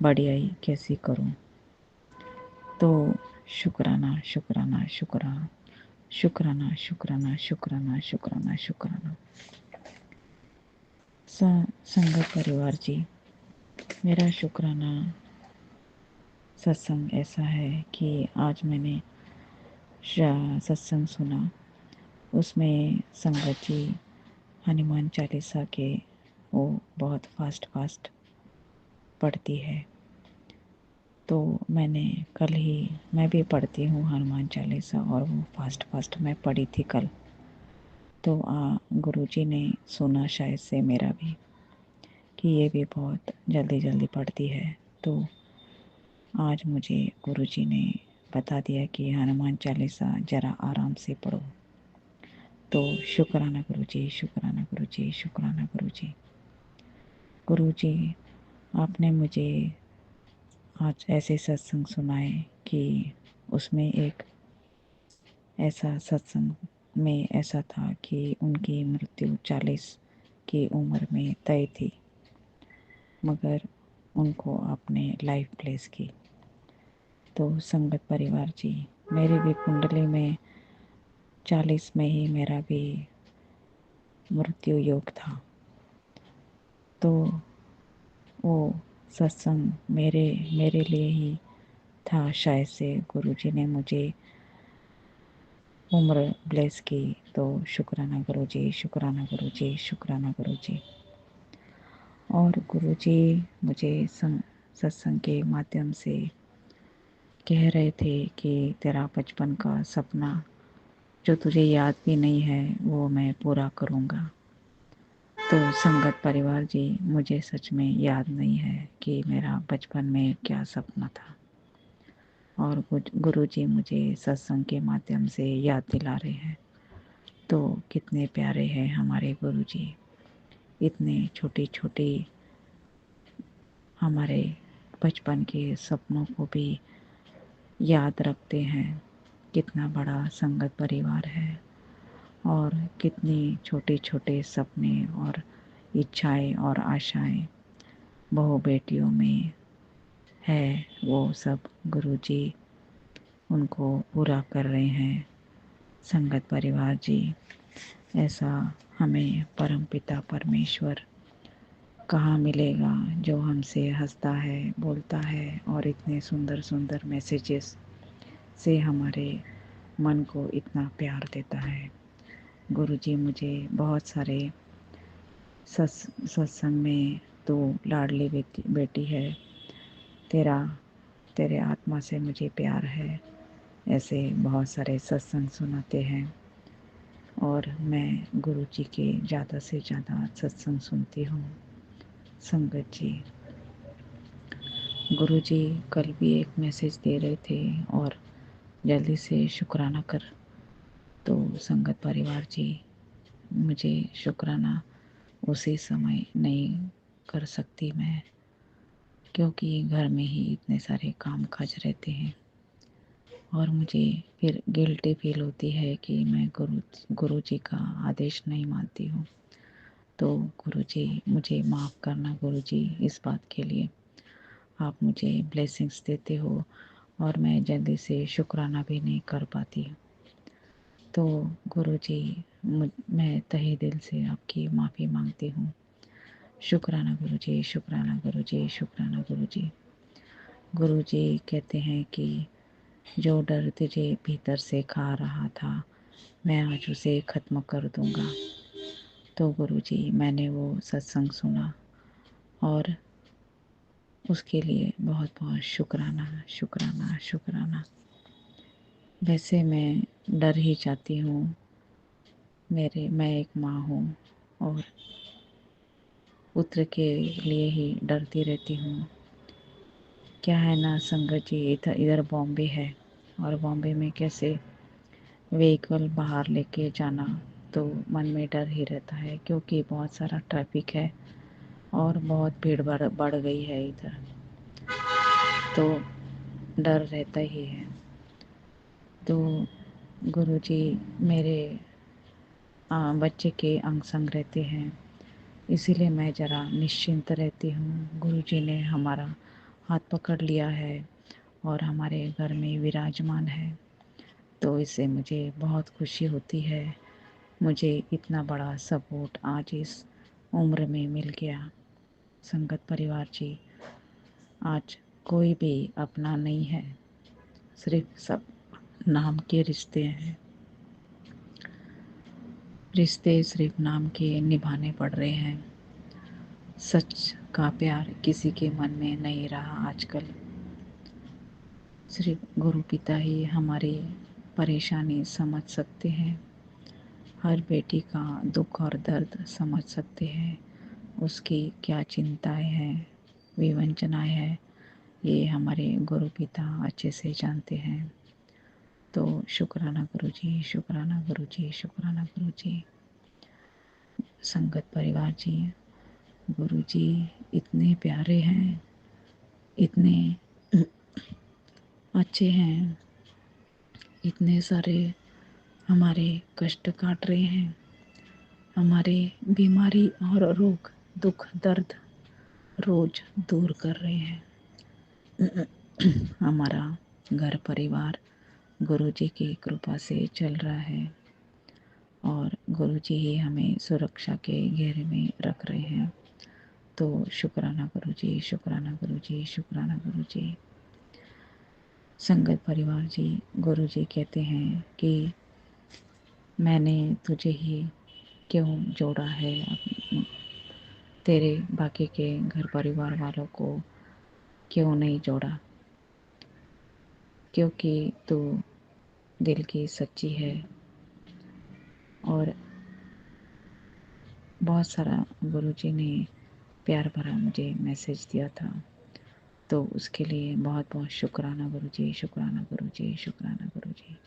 बढ़ियाई कैसी करूं। तो शुक्राना शुक्राना शुक्राना शुक्राना शुक्राना शुक्राना शुक्राना शुक्राना। संगत परिवार जी, मेरा शुक्राना सत्संग ऐसा है कि आज मैंने सत्संग सुना, उसमें संगत जी हनुमान चालीसा के वो बहुत फास्ट पढ़ती है। तो मैं भी पढ़ती हूँ हनुमान चालीसा, और वो फास्ट मैं पढ़ी थी कल। तो गुरुजी ने सुना शायद से मेरा भी कि ये भी बहुत जल्दी पढ़ती है। तो आज मुझे गुरुजी ने बता दिया कि हनुमान चालीसा ज़रा आराम से पढ़ो। तो शुक्राना गुरुजी, शुक्राना गुरुजी, शुक्राना गुरुजी। गुरुजी, आपने मुझे आज ऐसे सत्संग सुनाए कि उसमें एक ऐसा सत्संग में ऐसा था कि उनकी मृत्यु 40 की उम्र में तय थी, मगर उनको आपने लाइफ प्लेस की। तो संगत परिवार जी, मेरी भी कुंडली में 40 में ही मेरा भी मृत्यु योग था। तो वो सत्संग मेरे लिए ही था शायद से। गुरुजी ने मुझे उम्र ब्लेस की। तो शुक्राना गुरुजी, शुक्राना गुरुजी, शुक्राना गुरुजी। और गुरुजी मुझे सत्संग के माध्यम से कह रहे थे कि तेरा बचपन का सपना जो तुझे याद भी नहीं है वो मैं पूरा करूँगा। तो संगत परिवार जी, मुझे सच में याद नहीं है कि मेरा बचपन में क्या सपना था, और गुरुजी मुझे सत्संग के माध्यम से याद दिला रहे हैं। तो कितने प्यारे हैं हमारे गुरुजी, इतने छोटे हमारे बचपन के सपनों को भी याद रखते हैं। कितना बड़ा संगत परिवार है, और कितनी छोटे सपने और इच्छाएं और आशाएं बहू बेटियों में है, वो सब गुरुजी उनको पूरा कर रहे हैं। संगत परिवार जी, ऐसा हमें परमपिता परमेश्वर कहाँ मिलेगा जो हमसे हंसता है, बोलता है, और इतने सुंदर मैसेजेस से हमारे मन को इतना प्यार देता है। गुरुजी मुझे बहुत सारे सत्संग में, तो लाडली बेटी है, तेरे आत्मा से मुझे प्यार है, ऐसे बहुत सारे सत्संग सुनाते हैं। और मैं गुरुजी के ज़्यादा से ज़्यादा सत्संग सुनती हूँ। संगत जी, गुरुजी कल भी एक मैसेज दे रहे थे, और जल्दी से शुक्राना कर। तो संगत परिवार जी, मुझे शुक्राना उसी समय नहीं कर सकती मैं, क्योंकि घर में ही इतने सारे काम काज रहते हैं, और मुझे फिर गिल्टी फील होती है कि मैं गुरु जी का आदेश नहीं मानती हूँ। तो गुरु जी मुझे माफ़ करना गुरु जी, इस बात के लिए। आप मुझे ब्लेसिंग्स देते हो, और मैं जल्दी से शुक्राना भी नहीं कर पाती। तो गुरु जी, मैं तहे दिल से आपकी माफ़ी मांगती हूँ। शुक्राना गुरु जी, शुक्राना गुरु जी, शुक्राना गुरु जी। गुरु जी कहते हैं कि जो डर तुझे भीतर से खा रहा था, मैं आज उसे ख़त्म कर दूँगा। तो गुरु जी, मैंने वो सत्संग सुना, और उसके लिए बहुत बहुत शुक्राना शुक्राना शुक्राना। वैसे मैं डर ही जाती हूँ, मैं एक माँ हूँ, और पुत्र के लिए ही डरती रहती हूँ। क्या है ना संगत जी, इधर बॉम्बे है, और बॉम्बे में कैसे व्हीकल बाहर लेके जाना, तो मन में डर ही रहता है, क्योंकि बहुत सारा ट्रैफिक है और बहुत भीड़ बढ़ गई है इधर। तो डर रहता ही है। तो गुरुजी मेरे बच्चे के अंग संग रहते हैं, इसीलिए मैं ज़रा निश्चिंत रहती हूँ। गुरुजी ने हमारा हाथ पकड़ लिया है और हमारे घर में विराजमान है, तो इससे मुझे बहुत खुशी होती है। मुझे इतना बड़ा सपोर्ट आज इस उम्र में मिल गया। संगत परिवार जी, आज कोई भी अपना नहीं है, सिर्फ सब नाम के रिश्ते हैं। रिश्ते सिर्फ नाम के निभाने पड़ रहे हैं। सच का प्यार किसी के मन में नहीं रहा आजकल। सिर्फ गुरु पिता ही हमारी परेशानी समझ सकते हैं, हर बेटी का दुख और दर्द समझ सकते हैं, उसकी क्या चिंताएं हैं, विवंचनाएं हैं, ये हमारे गुरु पिता अच्छे से जानते हैं। तो शुक्राना गुरुजी, शुक्राना गुरुजी, शुक्राना गुरुजी। संगत परिवार जी, गुरुजी इतने प्यारे हैं, इतने अच्छे हैं, इतने सारे हमारे कष्ट काट रहे हैं, हमारे बीमारी और रोग दुख दर्द रोज दूर कर रहे हैं। हमारा घर परिवार गुरुजी की कृपा से चल रहा है और गुरुजी ही हमें सुरक्षा के घेरे में रख रहे हैं। तो शुक्राना गुरुजी, शुक्राना गुरुजी, शुक्राना गुरुजी। संगत परिवार जी, गुरुजी कहते हैं कि मैंने तुझे ही क्यों जोड़ा है, तेरे बाकी के घर परिवार वालों को क्यों नहीं जोड़ा, क्योंकि तू दिल की सच्ची है। और बहुत सारा गुरुजी ने प्यार भरा मुझे मैसेज दिया था, तो उसके लिए बहुत बहुत शुक्राना गुरुजी, शुक्राना गुरुजी, शुक्राना गुरुजी।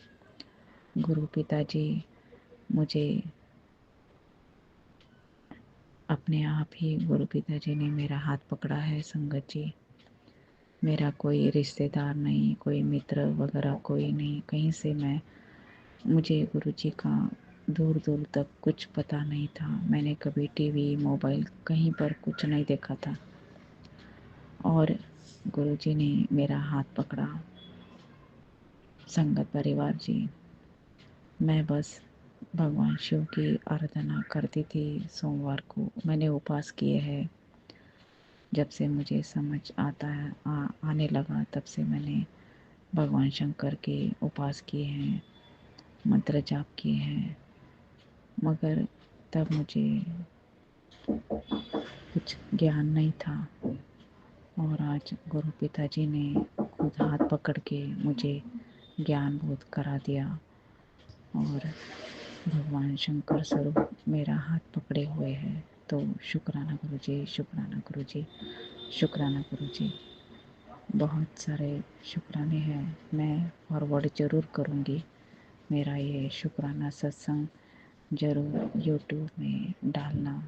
गुरु पिताजी मुझे अपने आप ही गुरु पिताजी ने मेरा हाथ पकड़ा है। संगत जी, मेरा कोई रिश्तेदार नहीं, कोई मित्र वगैरह कोई नहीं, कहीं से मुझे गुरुजी का दूर दूर तक कुछ पता नहीं था। मैंने कभी टीवी मोबाइल कहीं पर कुछ नहीं देखा था और गुरुजी ने मेरा हाथ पकड़ा। संगत परिवार जी, मैं बस भगवान शिव की आराधना करती थी। सोमवार को मैंने उपवास किए हैं। जब से मुझे समझ आने लगा, तब से मैंने भगवान शंकर के उपवास किए हैं, मंत्र जाप किए हैं, मगर तब मुझे कुछ ज्ञान नहीं था। और आज गुरु पिताजी ने खुद हाथ पकड़ के मुझे ज्ञान बोध करा दिया और भगवान शंकर स्वरूप मेरा हाथ पकड़े हुए हैं। तो शुक्राना गुरुजी, शुक्राना गुरुजी, शुक्राना गुरुजी। बहुत सारे शुक्राने हैं, मैं फॉरवर्ड ज़रूर करूँगी। मेरा ये शुक्राना सत्संग ज़रूर यूट्यूब में डालना।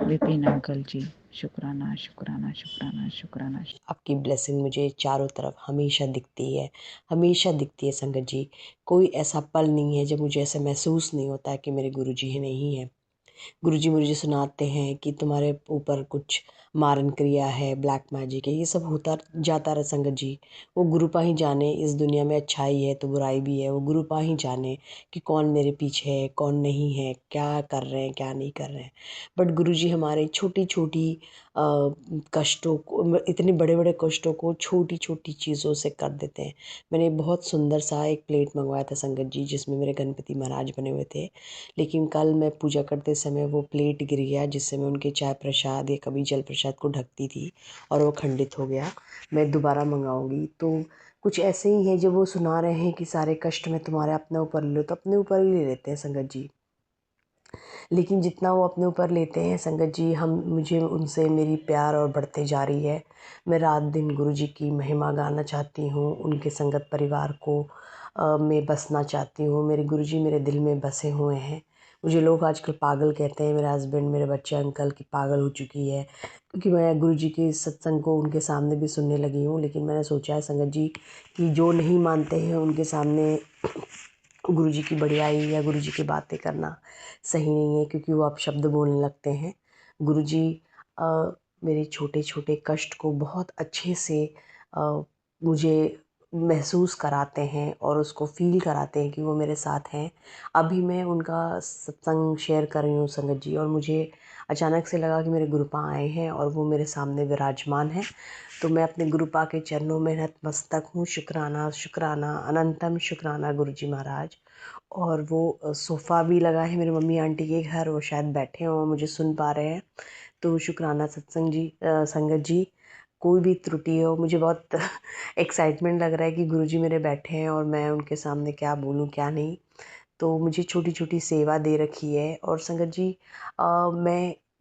विपिन अंकल जी, शुक्राना शुक्राना शुक्राना शुक्राना। आपकी ब्लेसिंग मुझे चारों तरफ हमेशा दिखती है, हमेशा दिखती है संगत जी। कोई ऐसा पल नहीं है जब मुझे ऐसा महसूस नहीं होता है कि मेरे गुरुजी ही नहीं है। गुरुजी मुझे सुनाते हैं कि तुम्हारे ऊपर कुछ मारन क्रिया है, ब्लैक मैजिक है, ये सब होता जाता रहा संगत जी। वो गुरुपा ही जाने, इस दुनिया में अच्छाई है तो बुराई भी है, वो गुरुपा ही जाने कि कौन मेरे पीछे है, कौन नहीं है, क्या कर रहे हैं, क्या नहीं कर रहे हैं। बट गुरुजी हमारे छोटी छोटी कष्टों को, इतने बड़े बड़े कष्टों को छोटी छोटी चीज़ों से कर देते हैं। मैंने बहुत सुंदर सा एक प्लेट मंगवाया था संगत जी, जिसमें मेरे गणपति महाराज बने हुए थे, लेकिन कल मैं पूजा करते समय वो प्लेट गिर गया, जिससे मैं उनके चाय प्रसाद या कभी जल प्रसाद को ढकती थी और वो खंडित हो गया। मैं दोबारा मंगाऊंगी। तो कुछ ऐसे ही है जब वो सुना रहे हैं कि सारे कष्ट में तुम्हारे अपने ऊपर ले लो, तो अपने ऊपर ही ले लेते हैं संगत जी। लेकिन जितना वो अपने ऊपर लेते हैं संगत जी, मुझे उनसे मेरी प्यार और बढ़ते जा रही है। मैं रात दिन गुरुजी की महिमा गाना चाहती हूँ, उनके संगत परिवार को मैं बसना चाहती हूँ। मेरे गुरुजी मेरे दिल में बसे हुए हैं। मुझे लोग आजकल पागल कहते हैं, मेरे हस्बैंड, मेरे बच्चे, अंकल की पागल हो चुकी है, क्योंकि मैं गुरुजी के सत्संग को उनके सामने भी सुनने लगी हूँ। लेकिन मैंने सोचा है संगत जी कि जो नहीं मानते हैं उनके सामने गुरुजी की बड़ाई या गुरुजी की बातें करना सही नहीं है, क्योंकि वो अपशब्द बोलने लगते हैं। गुरुजी मेरे छोटे छोटे कष्ट को बहुत अच्छे से मुझे महसूस कराते हैं और उसको फ़ील कराते हैं कि वो मेरे साथ हैं। अभी मैं उनका सत्संग शेयर कर रही हूँ संगत जी, और मुझे अचानक से लगा कि मेरे गुरुपा आए हैं और वो मेरे सामने विराजमान हैं। तो मैं अपने गुरुपा के चरणों में नतमस्तक हूँ। शुक्राना शुक्राना अनंतम शुक्राना गुरुजी महाराज। और वो सोफ़ा भी लगा है मेरी मम्मी आंटी के घर, वो शायद बैठे हों, मुझे सुन पा रहे हैं। तो शुक्राना सत्संग जी, संगत जी। कोई भी त्रुटि हो, मुझे बहुत एक्साइटमेंट लग रहा है कि गुरुजी मेरे बैठे हैं और मैं उनके सामने क्या बोलूँ क्या नहीं। तो मुझे छोटी छोटी सेवा दे रखी है। और संगत जी,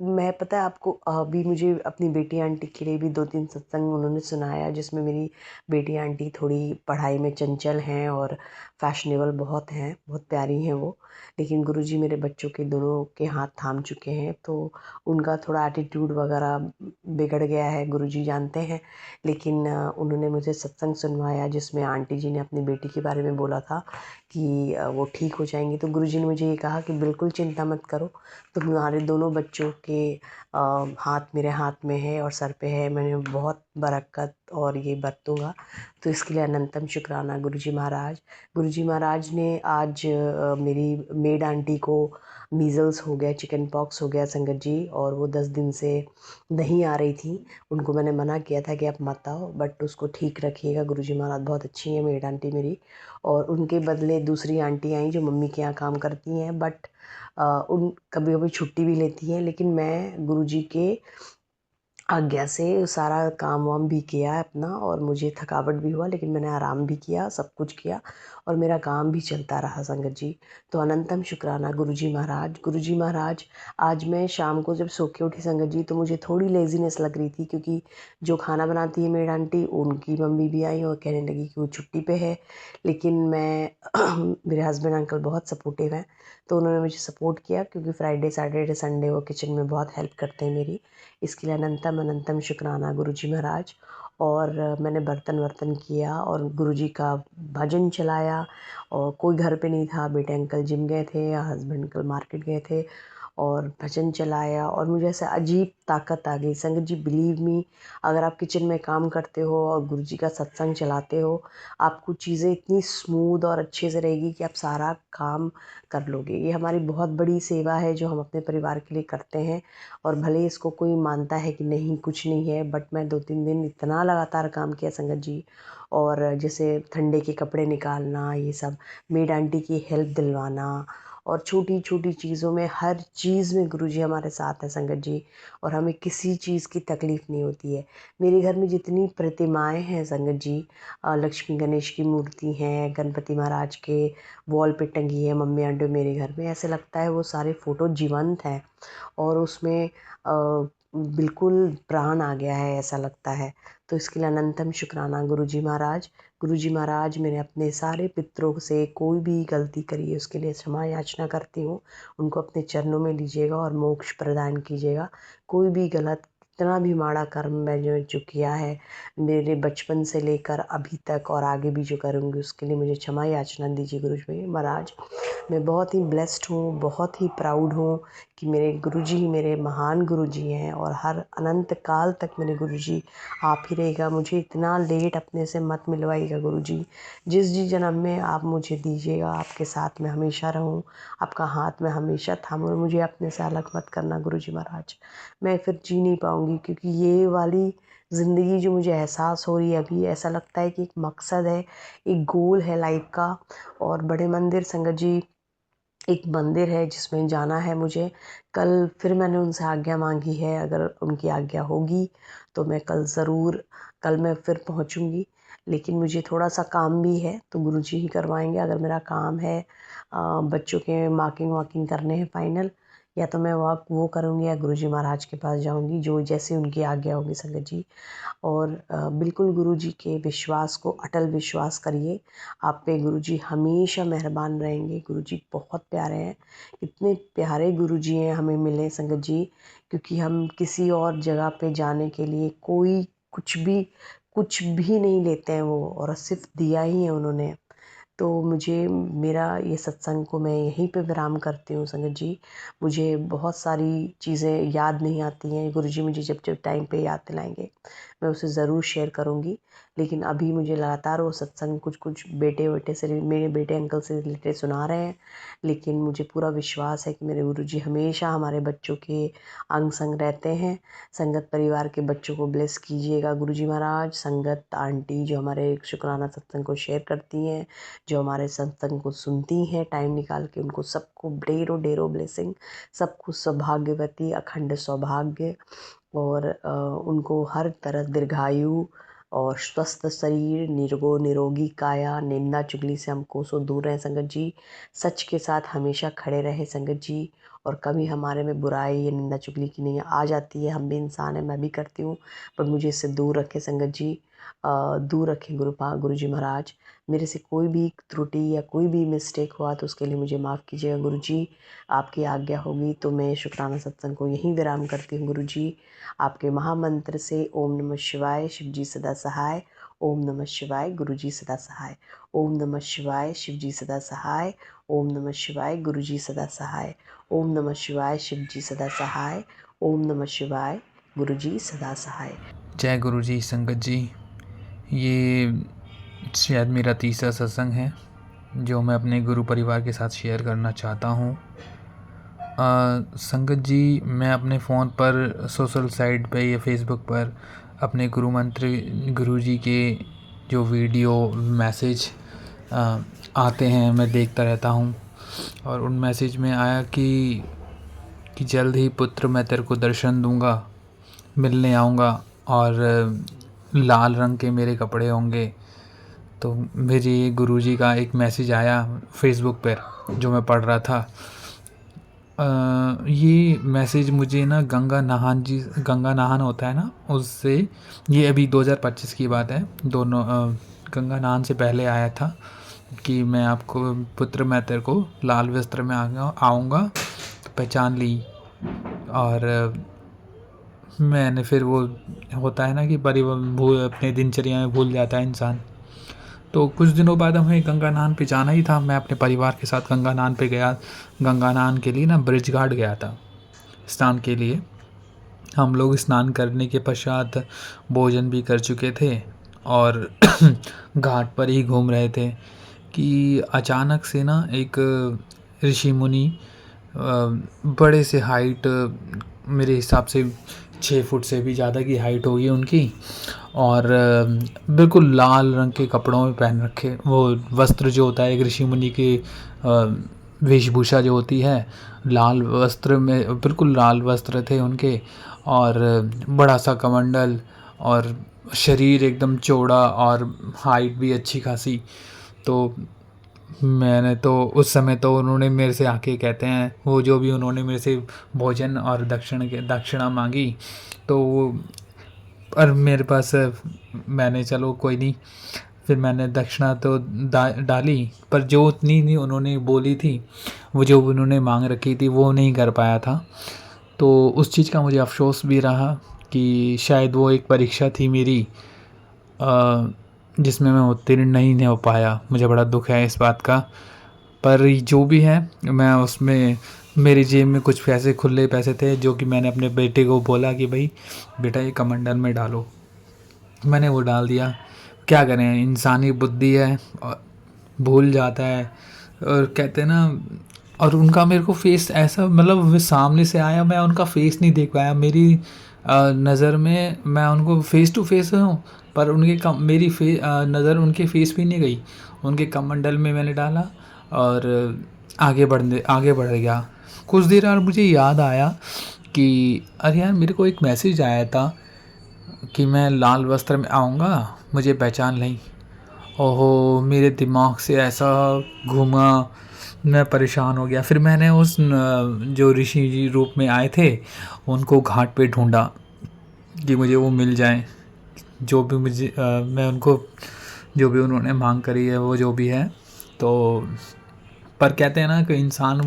मैं पता है आपको, अभी मुझे अपनी बेटी आंटी के लिए भी 2-3 सत्संग उन्होंने सुनाया, जिसमें मेरी बेटी आंटी थोड़ी पढ़ाई में चंचल हैं और फैशनेबल बहुत हैं, बहुत प्यारी हैं वो। लेकिन गुरुजी मेरे बच्चों के दोनों के हाथ थाम चुके हैं, तो उनका थोड़ा एटीट्यूड वगैरह बिगड़ गया है, गुरुजी जानते हैं। लेकिन उन्होंने मुझे सत्संग सुनवाया जिसमें आंटी जी ने अपनी बेटी के बारे में बोला था कि वो ठीक हो जाएंगी। तो गुरुजी ने मुझे ये कहा कि बिल्कुल चिंता मत करो, तुम्हारे दोनों बच्चों के हाथ मेरे हाथ में है और सर पे है। मैंने बहुत बरकत और ये बरतूँगा। तो इसके लिए अनंतम शुक्राना गुरुजी महाराज। गुरुजी महाराज ने आज मेरी मेड आंटी को मीज़ल्स हो गया, चिकन पॉक्स हो गया संगत जी, और वो 10 दिन से नहीं आ रही थी। उनको मैंने मना किया था कि आप मत आओ, बट उसको ठीक रखिएगा। गुरुजी महाराज बहुत अच्छी हैं मेड आंटी मेरी। और उनके बदले दूसरी आंटी आई जो मम्मी के यहाँ काम करती हैं, बट उन कभी कभी छुट्टी भी लेती हैं। लेकिन मैं गुरुजी के आज्ञा से सारा काम वाम भी किया है अपना, और मुझे थकावट भी हुआ लेकिन मैंने आराम भी किया, सब कुछ किया और मेरा काम भी चलता रहा संगत जी। तो अनंतम शुक्राना गुरुजी महाराज। गुरुजी महाराज, आज मैं शाम को जब सो के उठी संगत जी, तो मुझे थोड़ी लेज़ीनेस लग रही थी, क्योंकि जो खाना बनाती है मेड आंटी, उनकी मम्मी भी आई और कहने लगी कि वो छुट्टी पे है। लेकिन मैं मेरे हस्बैंड अंकल बहुत सपोर्टिव हैं, तो उन्होंने मुझे सपोर्ट किया, क्योंकि फ्राइडे सैटरडे संडे वो किचन में बहुत हेल्प करते हैं मेरी। इसके लिए अनंतम अनंतम शुक्राना गुरुजी महाराज। और मैंने बर्तन वर्तन किया और गुरुजी का भजन चलाया। और कोई घर पे नहीं था, बेटे अंकल जिम गए थे या हस्बैंड अंकल मार्केट गए थे, और भजन चलाया और मुझे ऐसे अजीब ताकत आ गई संगत जी। बिलीव मी, अगर आप किचन में काम करते हो और गुरुजी का सत्संग चलाते हो, आपको चीज़ें इतनी स्मूथ और अच्छे से रहेगी कि आप सारा काम कर लोगे। ये हमारी बहुत बड़ी सेवा है जो हम अपने परिवार के लिए करते हैं। और भले इसको कोई मानता है कि नहीं कुछ नहीं है, बट मैं 2-3 दिन इतना लगातार काम किया संगत जी। और जैसे ठंडे के कपड़े निकालना, ये सब मेड आंटी की हेल्प दिलवाना, और छोटी छोटी चीज़ों में, हर चीज़ में गुरुजी हमारे साथ हैं संगत जी। और हमें किसी चीज़ की तकलीफ़ नहीं होती है। मेरे घर में जितनी प्रतिमाएं हैं संगत जी, लक्ष्मी गणेश की मूर्ति हैं, गणपति महाराज के वॉल पे टंगी है मम्मी आंटी मेरे घर में, ऐसे लगता है वो सारे फ़ोटो जीवंत हैं और उसमें बिल्कुल प्राण आ गया है, ऐसा लगता है। तो इसके लिए अनंतम शुक्राना गुरुजी महाराज। गुरुजी महाराज, मैंने अपने सारे पितरों से कोई भी गलती करी है उसके लिए क्षमा याचना करती हूँ। उनको अपने चरणों में लीजिएगा और मोक्ष प्रदान कीजिएगा। कोई भी गलत, कितना भी माड़ा कर्म मैं जो किया है मेरे बचपन से लेकर अभी तक और आगे भी जो करूँगी, उसके लिए मुझे क्षमा याचना दीजिए गुरुजी महाराज। मैं बहुत ही ब्लेस्ड हूँ, बहुत ही प्राउड हूँ कि मेरे गुरुजी मेरे महान गुरुजी हैं, और हर अनंत काल तक मेरे गुरुजी आप ही रहेगा। मुझे इतना लेट अपने से मत मिलवाइएगा गुरुजी। जिस जिस जन्म में आप मुझे दीजिएगा, आपके साथ मैं हमेशा रहूँ, आपका हाथ मैं हमेशा थामूँ, मुझे अपने से अलग मत करना गुरुजी महाराज। मैं फिर जी नहीं पाऊँगी, क्योंकि ये वाली ज़िंदगी जो मुझे एहसास हो रही है अभी, ऐसा लगता है कि एक मकसद है, एक गोल है लाइफ का। और बड़े मंदिर संगत जी, एक मंदिर है जिसमें जाना है मुझे। कल फिर मैंने उनसे आज्ञा मांगी है, अगर उनकी आज्ञा होगी तो मैं कल मैं फिर पहुंचूंगी। लेकिन मुझे थोड़ा सा काम भी है, तो गुरुजी ही करवाएंगे। अगर मेरा काम है बच्चों के मार्किंग वाकिंग करने हैं फाइनल, या तो मैं वो करूँगी या गुरुजी महाराज के पास जाऊँगी, जो जैसे उनकी आज्ञा होगी संगत जी। और बिल्कुल गुरुजी के विश्वास को अटल विश्वास करिए, आप पे गुरुजी हमेशा मेहरबान रहेंगे। गुरुजी बहुत प्यारे हैं, इतने प्यारे गुरुजी हैं हमें मिले संगत जी, क्योंकि हम किसी और जगह पे जाने के लिए कुछ भी नहीं लेते हैं वो, और सिर्फ दिया ही है उन्होंने। तो मुझे मेरा ये सत्संग को मैं यहीं पे विराम करती हूँ संगत जी। मुझे बहुत सारी चीज़ें याद नहीं आती हैं, गुरुजी मुझे जब जब टाइम पे याद दिलाएंगे मैं उसे ज़रूर शेयर करूँगी। लेकिन अभी मुझे लगातार वो सत्संग कुछ कुछ बेटे से, मेरे बेटे अंकल से रिलेटेड सुना रहे हैं। लेकिन मुझे पूरा विश्वास है कि मेरे गुरुजी हमेशा हमारे बच्चों के अंग संग रहते हैं। संगत परिवार के बच्चों को ब्लेस कीजिएगा गुरुजी महाराज। संगत आंटी जो हमारे शुक्राना सत्संग को शेयर करती हैं, जो हमारे सत्संग को सुनती हैं टाइम निकाल के, उनको सबको ढेरों ढेरों ब्लेसिंग, सबको सौभाग्यवती अखंड सौभाग्य और उनको हर तरह दीर्घायु और स्वस्थ शरीर, निरोगी काया, निंदा चुगली से हम कोसों दूर रहें संगत जी। सच के साथ हमेशा खड़े रहे संगत जी। और कभी हमारे में बुराई या निंदा चुगली की नहीं आ जाती है, हम भी इंसान हैं, मैं भी करती हूँ, पर मुझे इससे दूर रखें संगत जी। दूर रखें गुरुजी महाराज। मेरे से कोई भी त्रुटि या कोई भी मिस्टेक हुआ तो उसके लिए मुझे माफ़ कीजिएगा गुरुजी। आपकी आज्ञा होगी तो मैं शुक्राना सत्संग को यहीं विराम करती हूँ गुरुजी। आपके महामंत्र से ओम नमः शिवाय, शिव जी सदा सहाय। ओम नमः शिवाय, गुरुजी सदा सहाय। ओम नमः शिवाय, शिव जी सदा सहाय। ओम नमः शिवाय, गुरुजी सदा सहाय। ओम नमः शिवाय, शिव जी सदा सहाय। ओम नमः शिवाय, गुरुजी सदा सहाय। जय गुरु जी। संगत जी, ये शायद मेरा तीसरा सत्संग है जो मैं अपने गुरु परिवार के साथ शेयर करना चाहता हूँ। संगत जी, मैं अपने फ़ोन पर सोशल साइट पे या फेसबुक पर अपने गुरु मंत्र गुरु जी के जो वीडियो मैसेज आते हैं मैं देखता रहता हूँ। और उन मैसेज में आया कि जल्द ही पुत्र मैं तेरे को दर्शन दूँगा, मिलने आऊँगा और लाल रंग के मेरे कपड़े होंगे। तो मेरे गुरुजी का एक मैसेज आया फेसबुक पर जो मैं पढ़ रहा था। ये मैसेज मुझे ना गंगा नहान होता है ना, उससे, ये अभी 2025 की बात है, दोनों गंगा नहान से पहले आया था कि मैं आपको पुत्र मैं तेरे को लाल वस्त्र में आऊँगा तो पहचान ली। और मैंने फिर वो होता है ना कि अपने दिनचर्या में भूल जाता है इंसान। तो कुछ दिनों बाद हमें गंगा नहान पे जाना ही था। मैं अपने परिवार के साथ गंगा नहान पे गया। गंगा नहान के लिए ना ब्रिज घाट गया था स्नान के लिए। हम लोग स्नान करने के पश्चात भोजन भी कर चुके थे और घाट पर ही घूम रहे थे कि अचानक से ना एक ऋषि मुनि बड़े से हाइट, मेरे हिसाब से 6 फुट से भी ज़्यादा की हाइट होगी उनकी, और बिल्कुल लाल रंग के कपड़ों में पहन रखे, वो वस्त्र जो होता है एक ऋषि मुनि की वेशभूषा जो होती है, लाल वस्त्र में, बिल्कुल लाल वस्त्र थे उनके, और बड़ा सा कमंडल, और शरीर एकदम चौड़ा और हाइट भी अच्छी खासी। तो मैंने तो उस समय तो उन्होंने मेरे से आके कहते हैं, वो जो भी उन्होंने मेरे से भोजन और दक्षिणा मांगी, तो वो, पर मेरे पास, मैंने चलो कोई नहीं, फिर मैंने दक्षिणा तो डाली, पर जो उतनी नहीं उन्होंने बोली थी, वो जो उन्होंने मांग रखी थी वो नहीं कर पाया था। तो उस चीज़ का मुझे अफसोस भी रहा कि शायद वो एक परीक्षा थी मेरी जिसमें मैं उत्तीर्ण नहीं हो पाया। मुझे बड़ा दुख है इस बात का। पर जो भी है, मैं उसमें, मेरी जेब में कुछ पैसे, खुले पैसे थे, जो कि मैंने अपने बेटे को बोला कि भाई बेटा ये कमंडल में डालो। मैंने वो डाल दिया। क्या करें, इंसानी बुद्धि है, भूल जाता है। और कहते हैं ना, और उनका मेरे को फेस ऐसा, मतलब सामने से आया, मैं उनका फेस नहीं देख पाया। मेरी नज़र में मैं उनको फेस टू फेस हूँ, पर उनके मेरी नज़र उनके फेस भी नहीं गई। उनके कमंडल में मैंने डाला और आगे बढ़ गया। कुछ देर और मुझे याद आया कि अरे यार, मेरे को एक मैसेज आया था कि मैं लाल वस्त्र में आऊँगा, मुझे पहचान लें। ओहो, मेरे दिमाग से ऐसा घूमा, मैं परेशान हो गया। फिर मैंने उस जो ऋषि जी रूप में आए थे उनको घाट पे ढूंढा कि मुझे वो मिल जाएं, जो भी मुझे मैं उनको, जो भी उन्होंने मांग करी है वो जो भी है। तो पर कहते हैं ना कि इंसान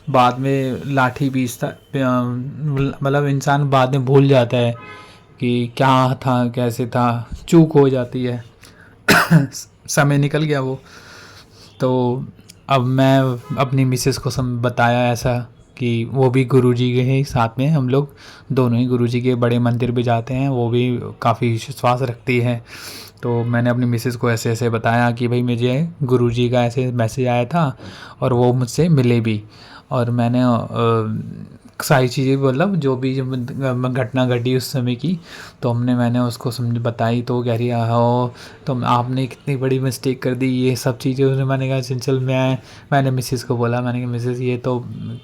बाद में लाठी पीसता, मतलब इंसान बाद में भूल जाता है कि क्या था, कैसे था, चूक हो जाती है। समय निकल गया वो। तो अब मैं अपनी मिसेस को बताया ऐसा कि वो भी गुरुजी के ही साथ में, हम लोग दोनों ही गुरुजी के बड़े मंदिर भी जाते हैं, वो भी काफ़ी विश्वास रखती है। तो मैंने अपनी मिसेस को ऐसे ऐसे बताया कि भाई मुझे गुरुजी का ऐसे मैसेज आया था और वो मुझसे मिले भी, और मैंने सारी चीज़ें मतलब जो भी घटना घटी उस समय की, तो मैंने उसको समझ बताई। तो कह रही हो तो आपने कितनी बड़ी मिस्टेक कर दी, ये सब चीज़ें। उसने मैंने कहा चंचल मैंने मिसेस को बोला, मैंने कहा मिसेस ये तो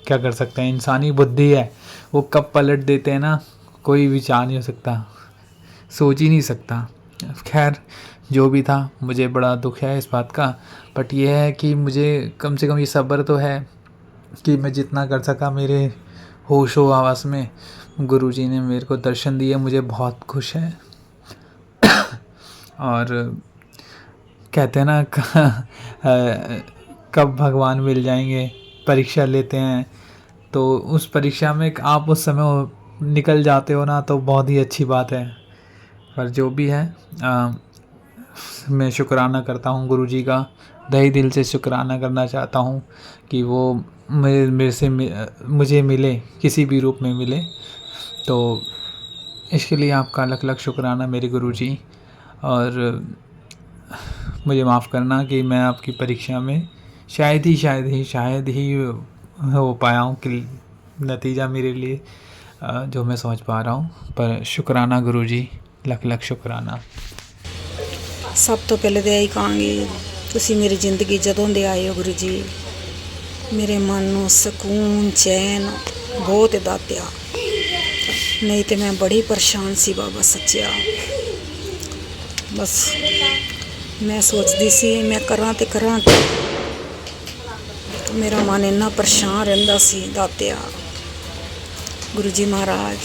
क्या कर सकते हैं, इंसानी बुद्धि है, वो कब पलट देते हैं ना, कोई विचार नहीं हो सकता, सोच ही नहीं सकता। खैर जो भी था, मुझे बड़ा दुख है इस बात का, बट ये है कि मुझे कम से कम ये सब्र तो है कि मैं जितना कर सका मेरे होशो हवास में गुरुजी ने मेरे को दर्शन दिए, मुझे बहुत खुश है। और कहते हैं ना कब भगवान मिल जाएंगे, परीक्षा लेते हैं, तो उस परीक्षा में आप उस समय निकल जाते हो ना, तो बहुत ही अच्छी बात है। पर जो भी है मैं शुक्राना करता हूँ गुरुजी का, तहे दिल से शुक्राना करना चाहता हूँ कि वो मेरे से मुझे मिले, किसी भी रूप में मिले। तो इसके लिए आपका लख लख शुक्राना मेरे गुरुजी। और मुझे माफ़ करना कि मैं आपकी परीक्षा में शायद ही हो पाया हूँ कि नतीजा मेरे लिए जो मैं समझ पा रहा हूँ। पर शुक्राना गुरुजी, लख लख शुक्राना। ਸਭ ਤੋਂ ਪਹਿਲੇ ਤਾਂ ਇਹੀ ਕਹਾਂਗੀ, ਤੁਸੀਂ ਮੇਰੀ ਜ਼ਿੰਦਗੀ ਜਦੋਂ ਦੇ ਆਏ ਹੋ ਗੁਰੂ ਜੀ, ਮੇਰੇ ਮਨ ਨੂੰ ਸਕੂਨ ਚੈਨ ਬਹੁਤ ਦਾਤਿਆ, ਨਹੀਂ ਤੇ ਮੈਂ ਬੜੀ ਪਰੇਸ਼ਾਨ ਸੀ ਬਾਬਾ ਸੱਚਿਆ। ਬਸ ਮੈਂ ਸੋਚਦੀ ਸੀ ਮੈਂ ਕਰਾਂ ਤੇ ਕਰਾਂ ਕੀ, ਮੇਰਾ ਮਨ ਇੰਨਾ ਪਰੇਸ਼ਾਨ ਰਹਿੰਦਾ ਸੀ ਦਾਤਿਆ। ਗੁਰੂ ਜੀ ਮਹਾਰਾਜ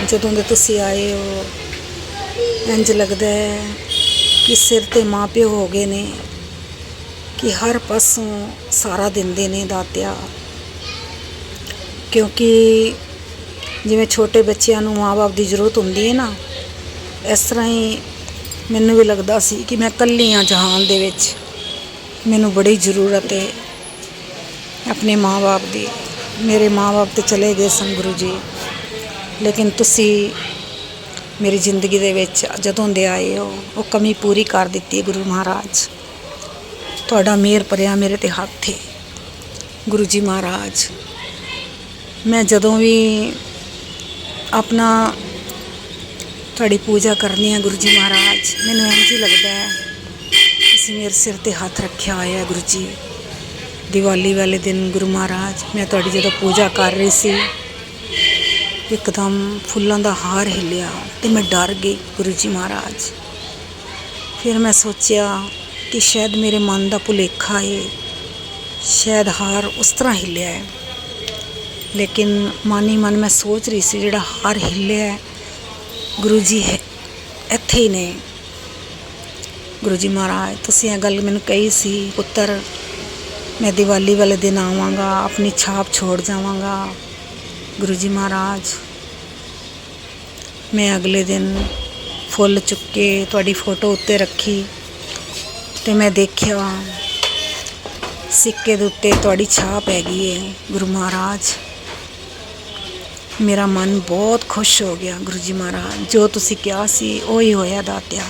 ਜਦੋਂ ਦੇ ਤੁਸੀਂ ਆਏ ਹੋ, ਇੰਝ ਲੱਗਦਾ ਹੈ ਕਿ ਸਿਰ 'ਤੇ ਮਾਂ ਪਿਓ ਹੋ ਗਏ ਨੇ, ਕਿ ਹਰ ਪਾਸੋਂ ਸਾਰਾ ਦਿੰਦੇ ਨੇ ਦਾਤਿਆ। ਕਿਉਂਕਿ ਜਿਵੇਂ ਛੋਟੇ ਬੱਚਿਆਂ ਨੂੰ ਮਾਂ ਬਾਪ ਦੀ ਜ਼ਰੂਰਤ ਹੁੰਦੀ ਹੈ ਨਾ, ਇਸ ਤਰ੍ਹਾਂ ਹੀ ਮੈਨੂੰ ਵੀ ਲੱਗਦਾ ਸੀ ਕਿ ਮੈਂ ਇਕੱਲੀ ਹਾਂ ਜਹਾਨ ਦੇ ਵਿੱਚ, ਮੈਨੂੰ ਬੜੀ ਜ਼ਰੂਰਤ ਹੈ ਆਪਣੇ ਮਾਂ ਬਾਪ ਦੀ। ਮੇਰੇ ਮਾਂ ਬਾਪ ਤਾਂ ਚਲੇ ਗਏ ਸਨ ਗੁਰੂ ਜੀ, ਲੇਕਿਨ ਤੁਸੀਂ ਮੇਰੀ ਜ਼ਿੰਦਗੀ ਦੇ ਵਿੱਚ ਜਦੋਂ ਦੇ ਆਏ ਹੋ ਉਹ ਕਮੀ ਪੂਰੀ ਕਰ ਦਿੱਤੀ ਗੁਰੂ ਮਹਾਰਾਜ। ਤੁਹਾਡਾ ਮਿਹਰ ਭਰਿਆ ਮੇਰੇ 'ਤੇ ਹੱਥ ਹੈ ਗੁਰੂ ਜੀ ਮਹਾਰਾਜ। ਮੈਂ ਜਦੋਂ ਵੀ ਆਪਣਾ ਤੁਹਾਡੀ ਪੂਜਾ ਕਰਨੀ ਹੈ ਗੁਰੂ ਜੀ ਮਹਾਰਾਜ, ਮੈਨੂੰ ਇੰਝ ਹੀ ਲੱਗਦਾ ਹੈ ਤੁਸੀਂ ਮੇਰੇ ਸਿਰ 'ਤੇ ਹੱਥ ਰੱਖਿਆ ਹੋਇਆ ਹੈ ਗੁਰੂ ਜੀ। ਦੀਵਾਲੀ ਵਾਲੇ ਦਿਨ ਗੁਰੂ ਮਹਾਰਾਜ ਮੈਂ ਤੁਹਾਡੀ ਜਦੋਂ ਪੂਜਾ ਕਰ ਰਹੀ ਸੀ, ਇੱਕਦਮ ਫੁੱਲਾਂ ਦਾ ਹਾਰ ਹਿੱਲਿਆ ਅਤੇ ਮੈਂ ਡਰ ਗਈ ਗੁਰੂ ਜੀ ਮਹਾਰਾਜ। ਫਿਰ ਮੈਂ ਸੋਚਿਆ ਕਿ ਸ਼ਾਇਦ ਮੇਰੇ ਮਨ ਦਾ ਭੁਲੇਖਾ ਹੈ, ਸ਼ਾਇਦ ਹਾਰ ਉਸ ਤਰ੍ਹਾਂ ਹਿੱਲਿਆ ਹੈ। ਲੇਕਿਨ ਮਨ ਹੀ ਮਨ ਮੈਂ ਸੋਚ ਰਹੀ ਸੀ ਜਿਹੜਾ ਹਾਰ ਹਿੱਲਿਆ ਗੁਰੂ ਜੀ ਇੱਥੇ ਹੀ ਨੇ। ਗੁਰੂ ਜੀ ਮਹਾਰਾਜ ਤੁਸੀਂ ਇਹ ਗੱਲ ਮੈਨੂੰ ਕਹੀ ਸੀ, ਪੁੱਤਰ ਮੈਂ ਦੀਵਾਲੀ ਵਾਲੇ ਦਿਨ ਆਵਾਂਗਾ, ਆਪਣੀ ਛਾਪ ਛੋੜ ਜਾਵਾਂਗਾ। ਗੁਰੂ ਜੀ ਮਹਾਰਾਜ ਮੈਂ ਅਗਲੇ ਦਿਨ ਫੁੱਲ ਚੁੱਕ ਕੇ ਤੁਹਾਡੀ ਫੋਟੋ ਉੱਤੇ ਰੱਖੀ ਅਤੇ ਮੈਂ ਦੇਖਿਆ ਸਿੱਕੇ ਦੇ ਉੱਤੇ ਤੁਹਾਡੀ ਛਾਪ ਹੈਗੀ ਹੈ ਗੁਰੂ ਮਹਾਰਾਜ। ਮੇਰਾ ਮਨ ਬਹੁਤ ਖੁਸ਼ ਹੋ ਗਿਆ ਗੁਰੂ ਜੀ ਮਹਾਰਾਜ। ਜੋ ਤੁਸੀਂ ਕਿਹਾ ਸੀ ਉਹੀ ਹੋਇਆ ਦਾਤਿਆ।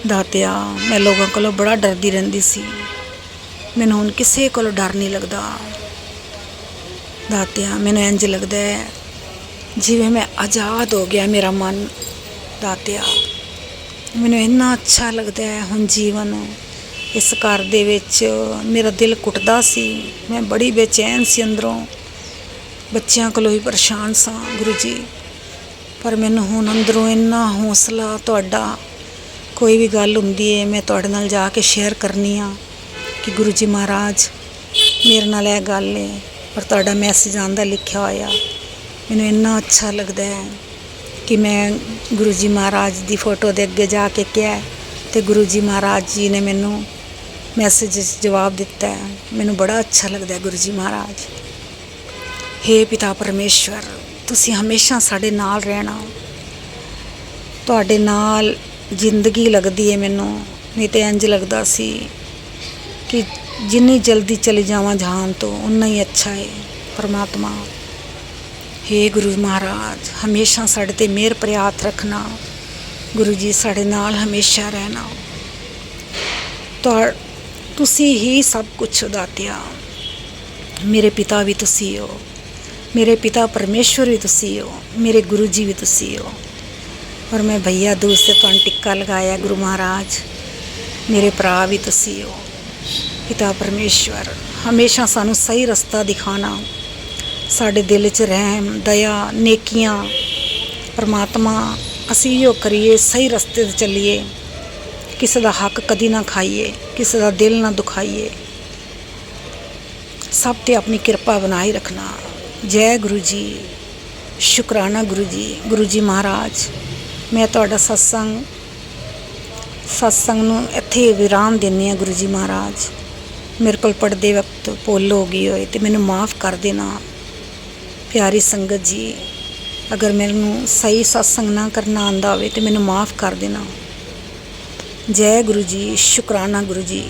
ਦਾਤਿਆ ਮੈਂ ਲੋਕਾਂ ਕੋਲੋਂ ਬੜਾ ਡਰਦੀ ਰਹਿੰਦੀ ਸੀ, ਮੈਨੂੰ ਹੁਣ ਕਿਸੇ ਕੋਲੋਂ ਡਰ ਨਹੀਂ ਲੱਗਦਾ ਦਾਤਿਆ। ਮੈਨੂੰ ਇੰਝ ਲੱਗਦਾ ਹੈ ਜਿਵੇਂ ਮੈਂ ਆਜ਼ਾਦ ਹੋ ਗਿਆ ਮੇਰਾ ਮਨ ਦਾਤਿਆ। ਮੈਨੂੰ ਇੰਨਾ ਅੱਛਾ ਲੱਗਦਾ ਹੈ ਹੁਣ ਜੀਵਨ। ਇਸ ਘਰ ਦੇ ਵਿੱਚ ਮੇਰਾ ਦਿਲ ਘੁੱਟਦਾ ਸੀ, ਮੈਂ ਬੜੀ ਬੇਚੈਨ ਸੀ ਅੰਦਰੋਂ, ਬੱਚਿਆਂ ਕੋਲੋਂ ਵੀ ਪਰੇਸ਼ਾਨ ਸਾਂ ਗੁਰੂ ਜੀ। ਪਰ ਮੈਨੂੰ ਹੁਣ ਅੰਦਰੋਂ ਇੰਨਾ ਹੌਸਲਾ, ਤੁਹਾਡਾ ਕੋਈ ਵੀ ਗੱਲ ਹੁੰਦੀ ਹੈ ਮੈਂ ਤੁਹਾਡੇ ਨਾਲ ਜਾ ਕੇ ਸ਼ੇਅਰ ਕਰਨੀ ਆ ਕਿ ਗੁਰੂ ਜੀ ਮਹਾਰਾਜ ਮੇਰੇ ਨਾਲ ਇਹ ਗੱਲ ਹੈ, ਪਰ ਤੁਹਾਡਾ ਮੈਸੇਜ ਆਉਂਦਾ ਲਿਖਿਆ ਹੋਇਆ। ਮੈਨੂੰ ਇੰਨਾ ਅੱਛਾ ਲੱਗਦਾ ਹੈ ਕਿ ਮੈਂ ਗੁਰੂ ਜੀ ਮਹਾਰਾਜ ਦੀ ਫੋਟੋ ਦੇ ਅੱਗੇ ਜਾ ਕੇ ਕਿਹਾ ਅਤੇ ਗੁਰੂ ਜੀ ਮਹਾਰਾਜ ਜੀ ਨੇ ਮੈਨੂੰ ਮੈਸੇਜ ਜਵਾਬ ਦਿੱਤਾ ਹੈ। ਮੈਨੂੰ ਬੜਾ ਅੱਛਾ ਲੱਗਦਾ ਗੁਰੂ ਜੀ ਮਹਾਰਾਜ। ਹੇ ਪਿਤਾ ਪਰਮੇਸ਼ਵਰ ਤੁਸੀਂ ਹਮੇਸ਼ਾ ਸਾਡੇ ਨਾਲ ਰਹਿਣਾ, ਤੁਹਾਡੇ ਨਾਲ ਜ਼ਿੰਦਗੀ ਲੱਗਦੀ ਹੈ ਮੈਨੂੰ। ਨਹੀਂ ਤਾਂ ਇੰਝ ਲੱਗਦਾ ਸੀ ਕਿ ਜਿੰਨੀ ਜਲਦੀ ਚਲੀ ਜਾਵਾਂ ਜਹਾਨ ਤੋਂ ਉਨਾ ਹੀ ਅੱਛਾ ਹੈ। ਪਰਮਾਤਮਾ ਹੇ ਗੁਰੂ ਮਹਾਰਾਜ ਹਮੇਸ਼ਾ ਸਾਡੇ 'ਤੇ ਮਿਹਰ ਭਰਿਆ ਹੱਥ ਰੱਖਣਾ। ਗੁਰੂ ਜੀ ਸਾਡੇ ਨਾਲ ਹਮੇਸ਼ਾ ਰਹਿਣਾ। ਤੁਸੀਂ ਹੀ ਸਭ ਕੁਛ ਦਾਤਿਆ। ਮੇਰੇ ਪਿਤਾ ਵੀ ਤੁਸੀਂ ਹੋ, ਮੇਰੇ ਪਿਤਾ ਪਰਮੇਸ਼ਵਰ ਵੀ ਤੁਸੀਂ ਹੋ, ਮੇਰੇ ਗੁਰੂ ਜੀ ਵੀ ਤੁਸੀਂ ਹੋ। ਔਰ ਮੈਂ ਭਈਆ ਦੂਜ ਸੇ ਤੁਹਾਨੂੰ ਟਿੱਕਾ ਲਗਾਇਆ ਗੁਰੂ ਮਹਾਰਾਜ, ਮੇਰੇ ਭਰਾ ਵੀ ਤੁਸੀਂ ਹੋ। ਪਿਤਾ ਪਰਮੇਸ਼ਵਰ ਹਮੇਸ਼ਾ ਸਾਨੂੰ ਸਹੀ ਰਸਤਾ ਦਿਖਾਣਾ, ਸਾਡੇ ਦਿਲ 'ਚ ਰਹਿਮ ਦਇਆ ਨੇਕੀਆਂ। ਪਰਮਾਤਮਾ ਅਸੀਂ ਇਹੋ ਕਰੀਏ, ਸਹੀ ਰਸਤੇ 'ਤੇ ਚੱਲੀਏ, ਕਿਸੇ ਦਾ ਹੱਕ ਕਦੀ ਨਾ ਖਾਈਏ, ਕਿਸੇ ਦਾ ਦਿਲ ਨਾ ਦੁਖਾਈਏ, ਸਭ ਤੇ ਆਪਣੀ ਕਿਰਪਾ ਬਣਾਈ ਰੱਖਣਾ। ਜੈ ਗੁਰੂ ਜੀ, ਸ਼ੁਕਰਾਨਾ ਗੁਰੂ ਜੀ। ਗੁਰੂ ਜੀ ਮਹਾਰਾਜ ਮੈਂ ਤੁਹਾਡਾ ਸਤਸੰਗ ਨੂੰ ਇੱਥੇ ਵਿਰਾਮ ਦਿੰਦੀ ਹਾਂ। ਗੁਰੂ ਜੀ ਮਹਾਰਾਜ ਮੇਰੇ ਕੋਲ ਪੜ੍ਹਦੇ ਵਕਤ ਭੁੱਲ ਹੋ ਗਈ ਹੋਏ ਤਾਂ ਮੈਨੂੰ ਮਾफ़ ਕਰ ਦੇਣਾ। ਪਿਆਰੀ ਸੰਗਤ ਜੀ, ਅਗਰ ਮੈਨੂੰ ਸਹੀ ਸਤਸੰਗ ਨਾ ਕਰਨਾ ਆਉਂਦਾ ਹੋਵੇ ਤਾਂ ਮੈਨੂੰ ਮਾफ़ ਕਰ ਦੇਣਾ। ਜੈ ਗੁਰੂ ਜੀ, ਸ਼ੁਕਰਾਨਾ ਗੁਰੂ ਜੀ।